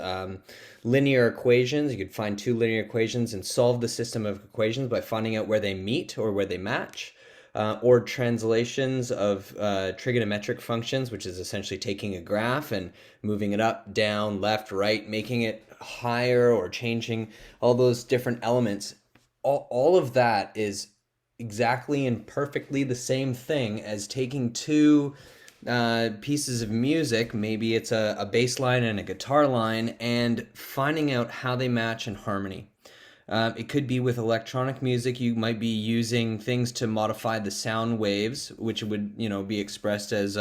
linear equations. You could find two linear equations and solve the system of equations by finding out where they meet or where they match. Or translations of trigonometric functions, which is essentially taking a graph and moving it up, down, left, right, making it higher or changing all those different elements. All of that is exactly and perfectly the same thing as taking two pieces of music, maybe it's a bass line and a guitar line, and finding out how they match in harmony. It could be with electronic music. You might be using things to modify the sound waves, which would, be expressed as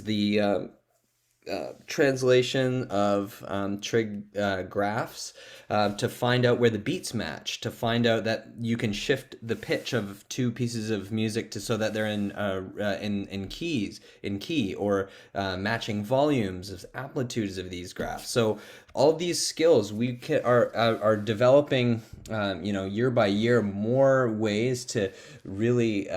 the translation of trig graphs to find out where the beats match, to find out that you can shift the pitch of two pieces of music to so that they're in key, or matching volumes of amplitudes of these graphs. So all these skills are developing, year by year, more ways to really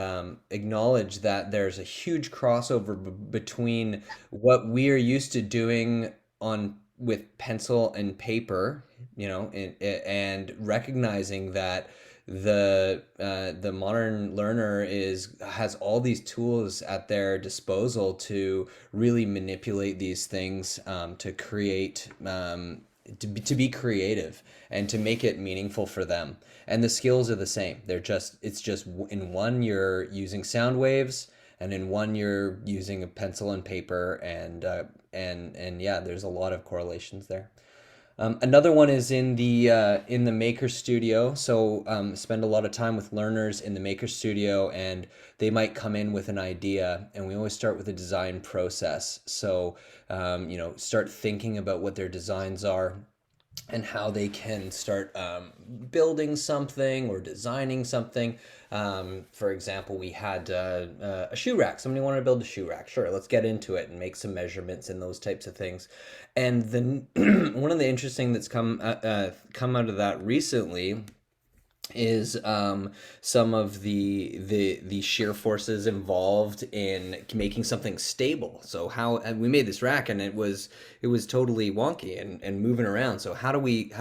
acknowledge that there's a huge crossover between what we are used to doing on with pencil and paper, and recognizing that the modern learner has all these tools at their disposal to really manipulate these things, to create, to be creative and to make it meaningful for them. And the skills are the same. It's just in one you're using sound waves, and in one you're using a pencil and paper, and yeah, there's a lot of correlations there. Another one is in the Maker Studio. So spend a lot of time with learners in the Maker Studio, and they might come in with an idea, and we always start with a design process. So start thinking about what their designs are and how they can start building something or designing something. For example, we had a shoe rack. Somebody wanted to build a shoe rack. Sure, let's get into it and make some measurements and those types of things. And then one of the interesting that's come out of that recently is some of the shear forces involved in making something stable. So and we made this rack, and it was totally wonky and moving around. So how do we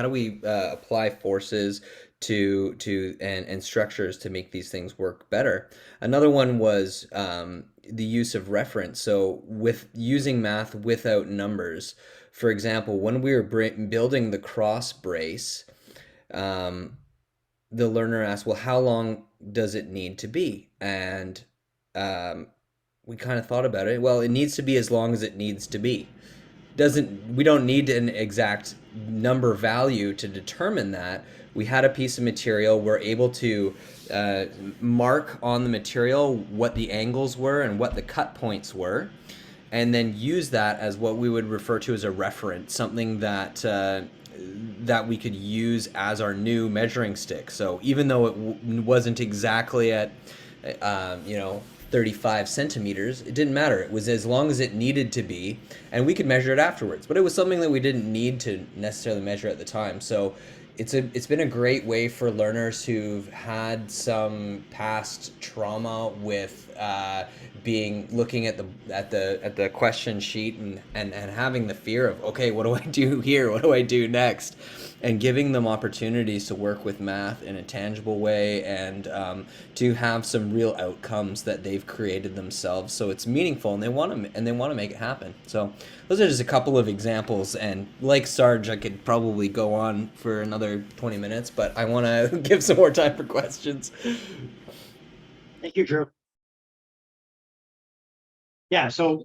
apply forces and structures to make these things work better? Another one was the use of reference. So with using math without numbers. For example, when we were building the cross brace, the learner asked, well, how long does it need to be? And we kind of thought about it. Well, it needs to be as long as it needs to be. We don't need an exact number value to determine that. We had a piece of material. We're able to mark on the material what the angles were and what the cut points were, and then use that as what we would refer to as a reference, something that we could use as our new measuring stick. So even though it wasn't exactly at 35 centimeters, it didn't matter. It was as long as it needed to be, and we could measure it afterwards. But it was something that we didn't need to necessarily measure at the time. So it's been a great way for learners who've had some past trauma with looking at the question sheet and having the fear of, okay, what do I do here? What do I do next? And giving them opportunities to work with math in a tangible way, and to have some real outcomes that they've created themselves. So it's meaningful, and they want to make it happen. So those are just a couple of examples. And like Sarge, I could probably go on for another 20 minutes, but I want to give some more time for questions. Thank you, Drew. Yeah, so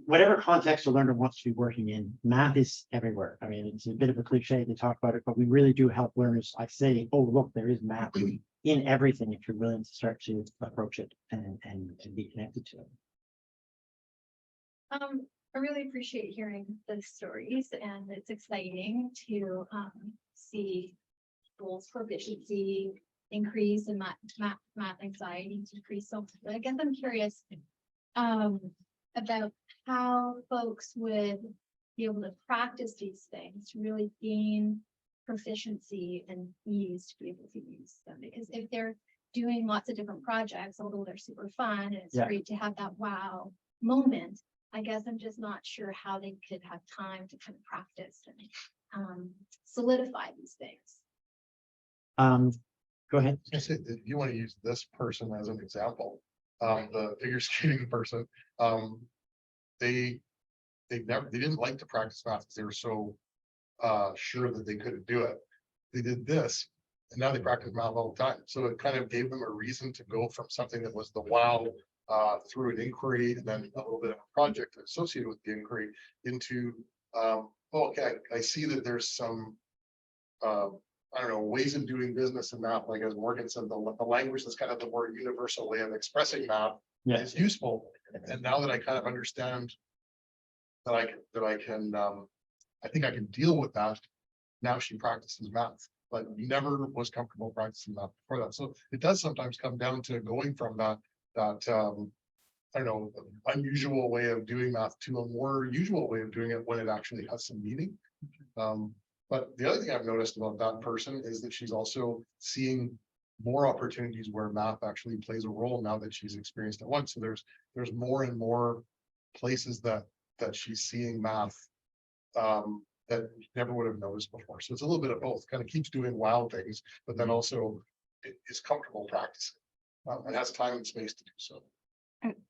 whatever context a learner wants to be working in, math is everywhere. I mean, it's a bit of a cliche to talk about it, but we really do help learners. I say, oh, look, there is math in everything if you're willing to start to approach it and be connected to it. I really appreciate hearing the stories, and it's exciting to see people's proficiency increase and math anxiety decrease. So I guess I'm curious about how folks would be able to practice these things to really gain proficiency and ease to be able to use them. Because if they're doing lots of different projects, although they're super fun and it's great to have that wow moment, I guess I'm just not sure how they could have time to kind of practice and solidify these things. Go ahead. If you want to use this person as an example, the figure skating person, they didn't like to practice math because they were so sure that they couldn't do it. They did this, and now they practice math all the time. So it kind of gave them a reason to go from something that was the wow through an inquiry and then a little bit of a project associated with the inquiry into, okay, I see that there's some, I don't know, ways of doing business in math, like as Morgan said, the language that's kind of the more universal way of expressing math is useful. And now that I kind of understand that I can, I think I can deal with that. Now she practices math, but never was comfortable practicing math before that. So it does sometimes come down to going from that I don't know, unusual way of doing math to a more usual way of doing it when it actually has some meaning. But the other thing I've noticed about that person is that she's also seeing more opportunities where math actually plays a role now that she's experienced it once. So there's more and more places that she's seeing math that never would have noticed before. So it's a little bit of both, kind of keeps doing wild things, but then also is comfortable practicing and has time and space to do so.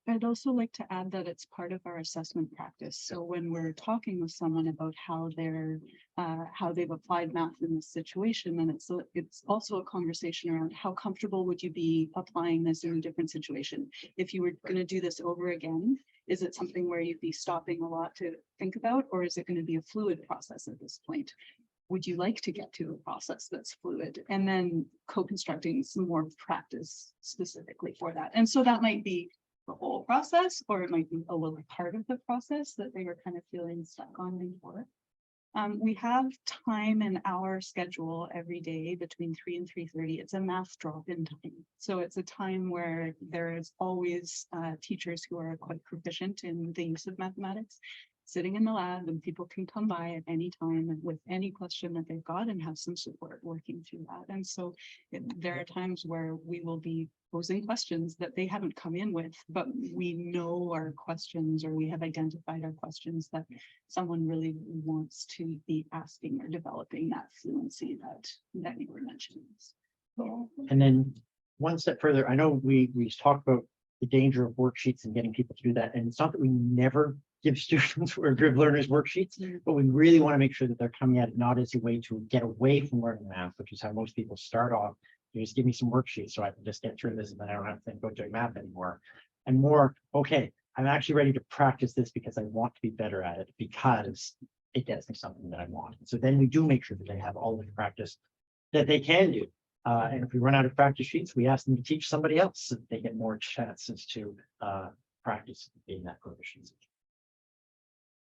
I'd also like to add that it's part of our assessment practice. So when we're talking with someone about how they've applied math in this situation, then it's also a conversation around how comfortable would you be applying this in a different situation? If you were going to do this over again, is it something where you'd be stopping a lot to think about, or is it going to be a fluid process at this point? Would you like to get to a process that's fluid, and then co-constructing some more practice specifically for that? And so that might be the whole process, or it might be a little part of the process that they were kind of feeling stuck on before. We have time in our schedule every day between 3 and 3:30. It's a math drop-in time. So it's a time where there is always teachers who are quite proficient in the use of mathematics sitting in the lab, and people can come by at any time and with any question that they've got and have some support working through that. And so there are times where we will be posing questions that they haven't come in with, but we know our questions, or we have identified our questions that someone really wants to be asking or developing that fluency that you were mentioning. So, And then one step further, I know we talked about the danger of worksheets and getting people to do that. And it's not that we never give students or give learners worksheets, but we really want to make sure that they're coming at it not as a way to get away from learning math, which is how most people start off. You just give me some worksheets so I can just get through this, and then I don't have to think about doing math anymore. And more, okay, I'm actually ready to practice this because I want to be better at it, because it gets me something that I want. So then we do make sure that they have all the practice that they can do. And if we run out of practice sheets, we ask them to teach somebody else so that they get more chances to practice being that proficient.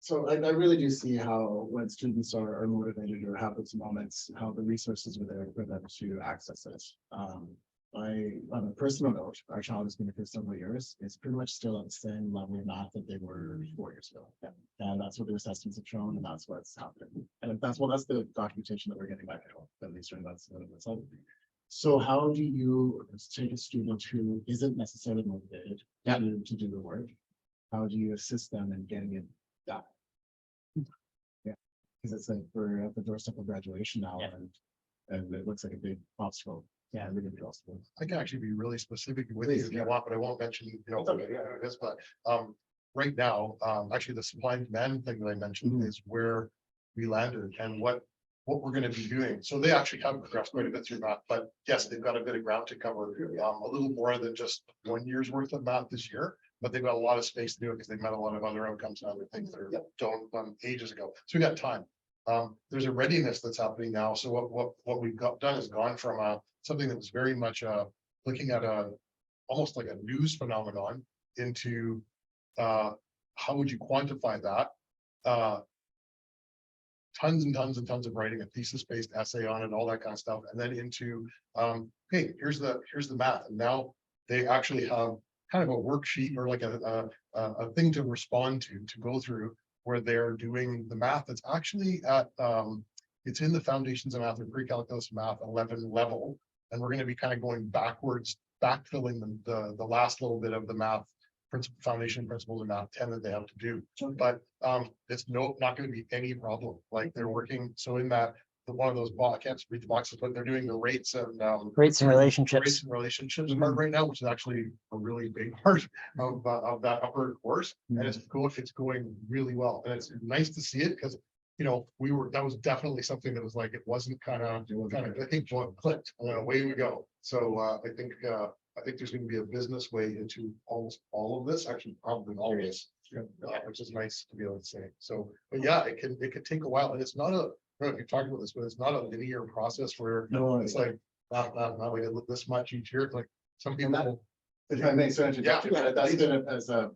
So I really do see how when students are motivated or have those moments, how the resources are there for them to access it. On a personal note, our child has been here for several years. It's pretty much still at the same level of math that they were 4 years ago. Yeah. And that's what the assessments have shown, and that's what's happening. And that's the documentation that we're getting back at home, at least, right? That's so how do you take a student who isn't necessarily motivated to do the work? How do you assist them in getting it done? Yeah, because it's like we're at the doorstep of graduation now, and it looks like a big obstacle. Yeah, really big obstacle. I can actually be really specific with you if you want, but I won't mention, this, but right now, actually the supply and demand thing that I mentioned is where we landed and what we're going to be doing. So they actually have progressed quite a bit through math, but yes, they've got a bit of ground to cover, a little more than just 1 year's worth of math this year, but they've got a lot of space to do it because they've met a lot of other outcomes and other things that are done ages ago. So we got time. There's a readiness that's happening now. So what we've done is gone from something that was very much looking at almost like a news phenomenon into how would you quantify that? Tons and tons and tons of writing, a thesis-based essay on it, all that kind of stuff, and then into hey, here's the math, and now they actually have kind of a worksheet or like a thing to respond to go through, where they're doing the math that's actually at it's in the foundations of math or pre-calculus math 11 level, and we're going to be kind of going backwards, backfilling the last little bit of the math foundation principles of math 10 that they have to do. But it's not going to be any problem. Like they're working, so in that one of those I can't read the boxes, but they're doing the rates and relationships part right now, which is actually a really big part of that upper course, and it's going really well, and it's nice to see it because that was definitely something that was like, it wasn't kind of I think what clicked and then away we go. So I think I think there's gonna be a business way into almost all of this, actually probably all of this. Which is nice to be able to say. So, but yeah, it could take a while, and it's not a, I don't know if you're talking about this, but it's not a linear process where it's like, now we did this much each year. It's like some people. If I may, so Yeah. that's been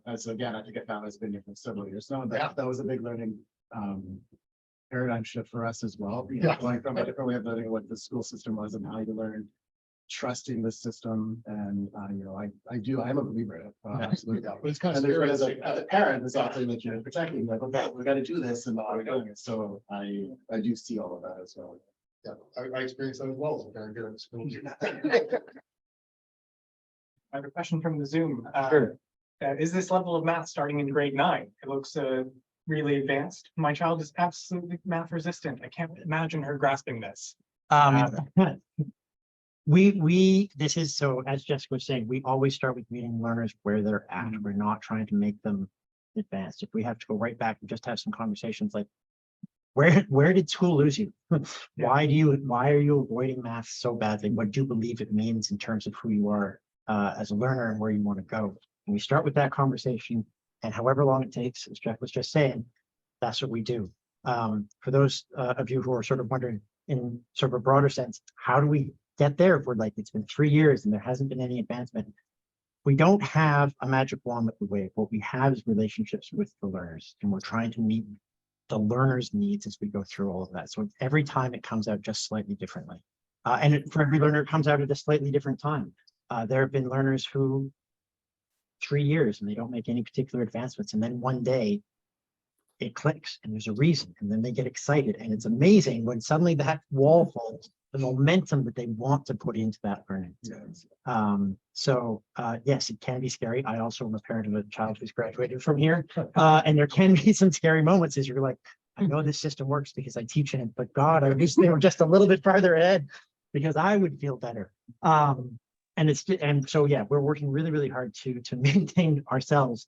as again, I think I found has been here for several years. So that was a big learning paradigm shift for us as well. You know, Yeah. going from a different way of learning what the school system was and how you learn trusting the system. And you know, I am a believer in it. Absolutely. Yeah, but it's kind of And there's scary. as a parent, it's often that you're protecting, like, okay, we gotta do this and we're doing it. So I do see all of that as well. Yeah, I experienced that as well as a parent here in school. I have a question from the Zoom. Sure. Is this level of math starting in grade 9? It looks really advanced. My child is absolutely math resistant. I can't imagine her grasping this. This is, so as Jessica was saying, we always start with meeting learners where they're at. We're not trying to make them advanced. If we have to go right back and just have some conversations like, where did school lose you? Why are you avoiding math so badly? What do you believe it means in terms of who you are as a learner and where you want to go? And we start with that conversation, and however long it takes, as Jeff was just saying, that's what we do. For those of you who are sort of wondering in sort of a broader sense, how do we get there if we're like, it's been 3 years and there hasn't been any advancement? We don't have a magic wand that we wave. What we have is relationships with the learners, and we're trying to meet the learner's needs as we go through all of that. So every time it comes out just slightly differently. For every learner, it comes out at a slightly different time. There have been learners who 3 years and they don't make any particular advancements. And then one day it clicks and there's a reason, and then they get excited. And it's amazing when suddenly that wall falls, the momentum that they want to put into that learning. Yes, it can be scary. I also am a parent of a child who's graduated from here. And there can be some scary moments as you're like, I know this system works because I teach in it, but God, I wish they were just a little bit farther ahead because I would feel better. And so, yeah, we're working really, really hard to maintain ourselves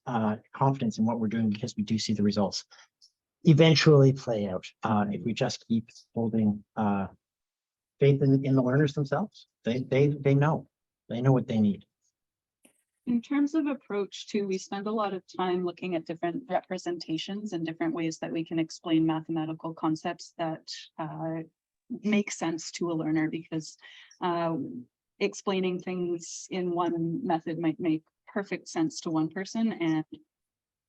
confidence in what we're doing, because we do see the results eventually play out if we just keep holding faith in the learners themselves. They know what they need. In terms of approach too, we spend a lot of time looking at different representations and different ways that we can explain mathematical concepts that make sense to a learner, because explaining things in one method might make perfect sense to one person and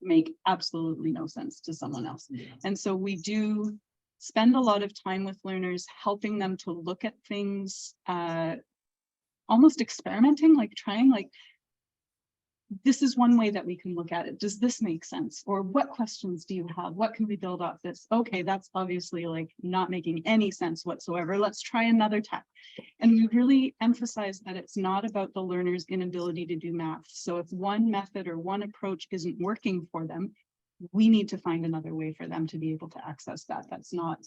make absolutely no sense to someone else. And so we do spend a lot of time with learners, helping them to look at things, almost experimenting, like trying, like, this is one way that we can look at it. Does this make sense? Or what questions do you have? What can we build off this? Okay, that's obviously like not making any sense whatsoever. Let's try another tack. And we really emphasize that it's not about the learner's inability to do math. So if one method or one approach isn't working for them, we need to find another way for them to be able to access that. That's not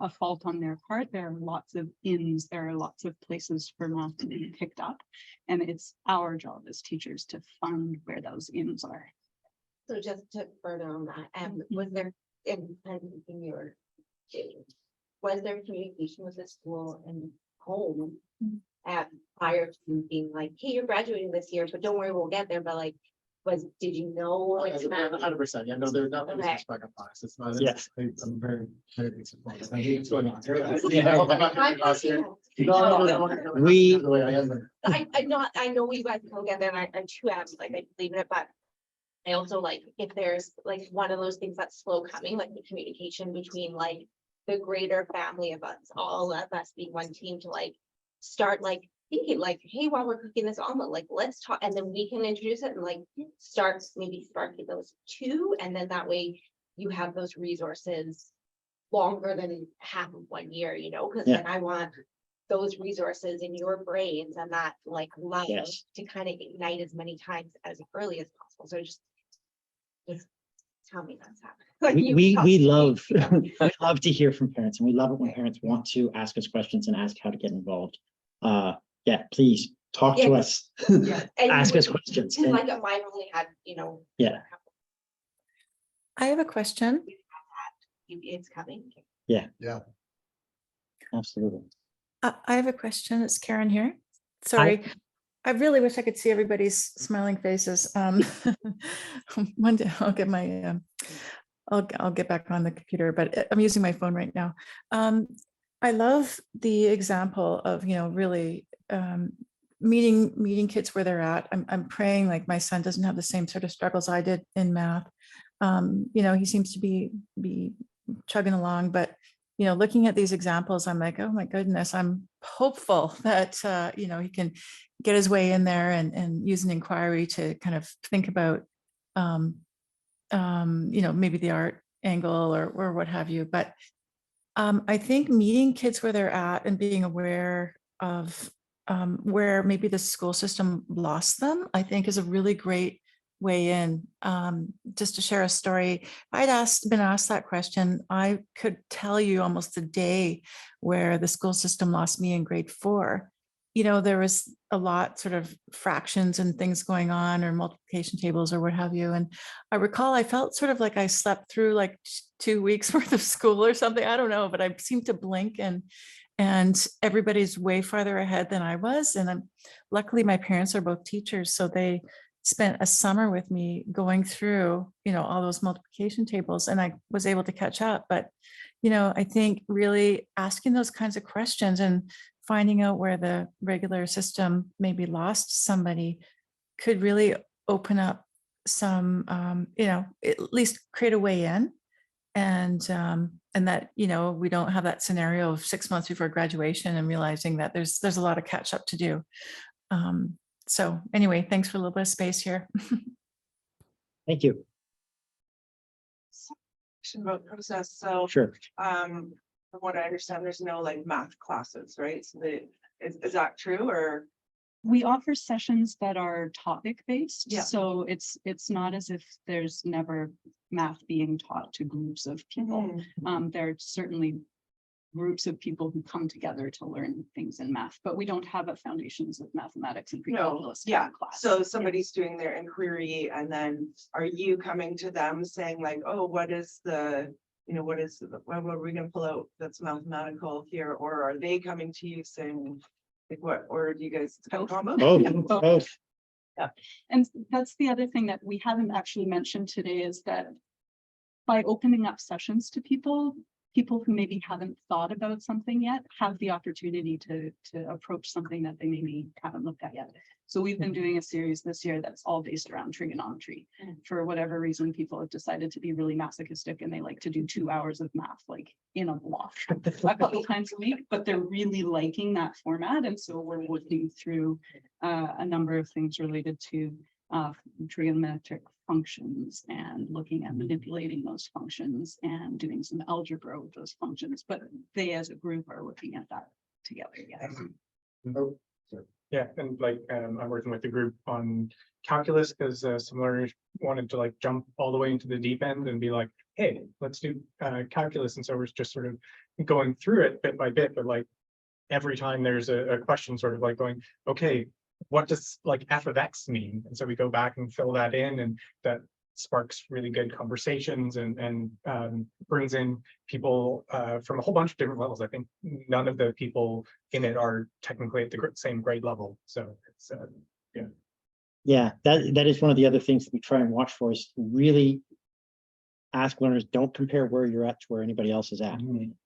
a fault on their part. There are lots of ins, there are lots of places for math to be picked up. And it's our job as teachers to find where those ins are. So just to further on that, was there in your was there communication with the school and home prior to being like, hey, you're graduating this year, but don't worry, we'll get there. But like, did you know? Like, 100%. Yeah, no, there's nothing Okay. back up bias. It's not. Yes. I'm very, very disappointed. I think it's going on. I know we guys go together, and I'm too like I believe in it, but I also like if there's like one of those things that's slow coming, like the communication between like the greater family of us, all of us being one team, to like start like thinking like, hey, while we're cooking this omelet, like let's talk, and then we can introduce it and like start maybe sparking those two, and then that way you have those resources longer than half of 1 year, you know, because then I want those resources in your brains and that like love to kind of ignite as many times as early as possible. So just tell me that's happening. Like We love we love to hear from parents, and we love it when parents want to ask us questions and ask how to get involved. Yeah, please talk to us. Ask us questions. And like mine only had, you know. I have a question. It's coming. Yeah. Yeah. Absolutely. I have a question. It's Karen here. Sorry. I really wish I could see everybody's smiling faces. One day I'll get my, I'll get back on the computer, but I'm using my phone right now. I love the example of, really meeting kids where they're at. I'm praying like my son doesn't have the same sort of struggles I did in math. He seems to be chugging along, but looking at these examples, I'm like, oh my goodness, I'm hopeful that he can get his way in there and use an inquiry to kind of think about maybe the art angle or what have you. But I think meeting kids where they're at and being aware of where maybe the school system lost them, I think is a really great way in. Just to share a story, I'd been asked that question. I could tell you almost the day where the school system lost me in grade 4. There was a lot sort of fractions and things going on, or multiplication tables or what have you. And I recall I felt sort of like I slept through like 2 weeks worth of school or something. I don't know, but I seemed to blink and everybody's way farther ahead than I was. And luckily my parents are both teachers, so they spent a summer with me going through, all those multiplication tables, and I was able to catch up. But, I think really asking those kinds of questions and finding out where the regular system maybe lost somebody could really open up some, at least create a way in. And that, we don't have that scenario of 6 months before graduation and realizing that there's a lot of catch up to do. So anyway, thanks for a little bit of space here. Thank you. Question about process, so, Sure. from what I understand, there's no like math classes, right? So is that true, or? We offer sessions that are topic based. Yeah. So it's not as if there's never math being taught to groups of people. There are certainly groups of people who come together to learn things in math, but we don't have a foundations of mathematics and pre-calculus class. So somebody's doing their inquiry, and then are you coming to them saying like, oh, what are we gonna pull out that's mathematical here, or are they coming to you saying like what, or do you guys? Both. Yeah. And that's the other thing that we haven't actually mentioned today, is that by opening up sessions to people who maybe haven't thought about something yet have the opportunity to approach something that they maybe haven't looked at yet. So we've been doing a series this year that's all based around trigonometry. For whatever reason, people have decided to be really masochistic and they like to do 2 hours of math, like in a block a couple times a week, but they're really liking that format. And so we're working through a number of things related to trigonometric functions and looking at manipulating those functions and doing some algebra with those functions, but they as a group are looking at that together. Yeah, and like I'm working with the group on calculus because some learners wanted to like jump all the way into the deep end and be like, hey, let's do calculus. And so we're just sort of going through it bit by bit, but like every time there's a question sort of like going, okay, what does like f of x mean? And so we go back and fill that in, and that sparks really good conversations and brings in people from a whole bunch of different levels. I think none of the people in it are technically at the same grade level. So it's Yeah, that is one of the other things that we try and watch for, is really ask learners, don't compare where you're at to where anybody else is at.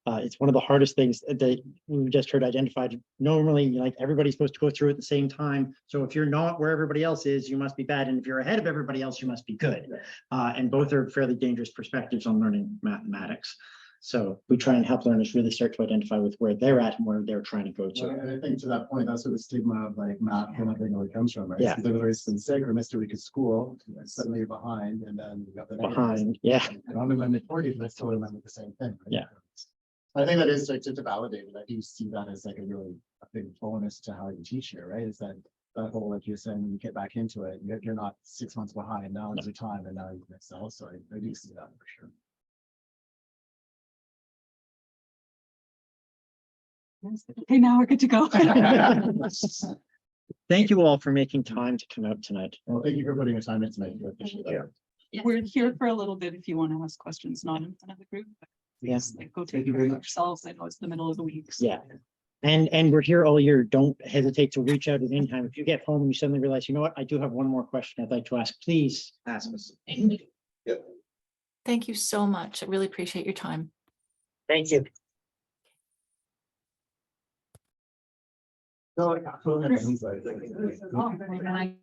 It's one of the hardest things that we just heard identified. Normally, like, everybody's supposed to go through at the same time. So if you're not where everybody else is, you must be bad. And if you're ahead of everybody else, you must be good. And both are fairly dangerous perspectives on learning mathematics. So we try and help learners really start to identify with where they're at and where they're trying to go to. And I think to that point, that's where the stigma of like math comes from, right? Yeah. So they've always been sick or missed a week of school, and suddenly you're behind, and then you got the Behind, yeah. I don't remember 40, but I still remember the same thing. Right? Yeah. I think that is like to validate it. I do see that as like a big bonus to how you teach here, right? Is that whole, like you're saying, when you get back into it, you're not 6 months behind. Now is your time, and now you can excel. So I do see that for sure. Okay, now we're good to go. Thank you all for making time to come out tonight. Well, thank you for putting your time into making it. Appreciate that. We're here for a little bit if you want to ask questions, not in front of the group. But Yes. like, go take care of yourselves. I know it's the middle of the week. So. Yeah. And we're here all year. Don't hesitate to reach out at any time. If you get home and you suddenly realize, you know what, I do have one more question I'd like to ask, please ask us. Thank you so much. I really appreciate your time. Thank you. Go ahead.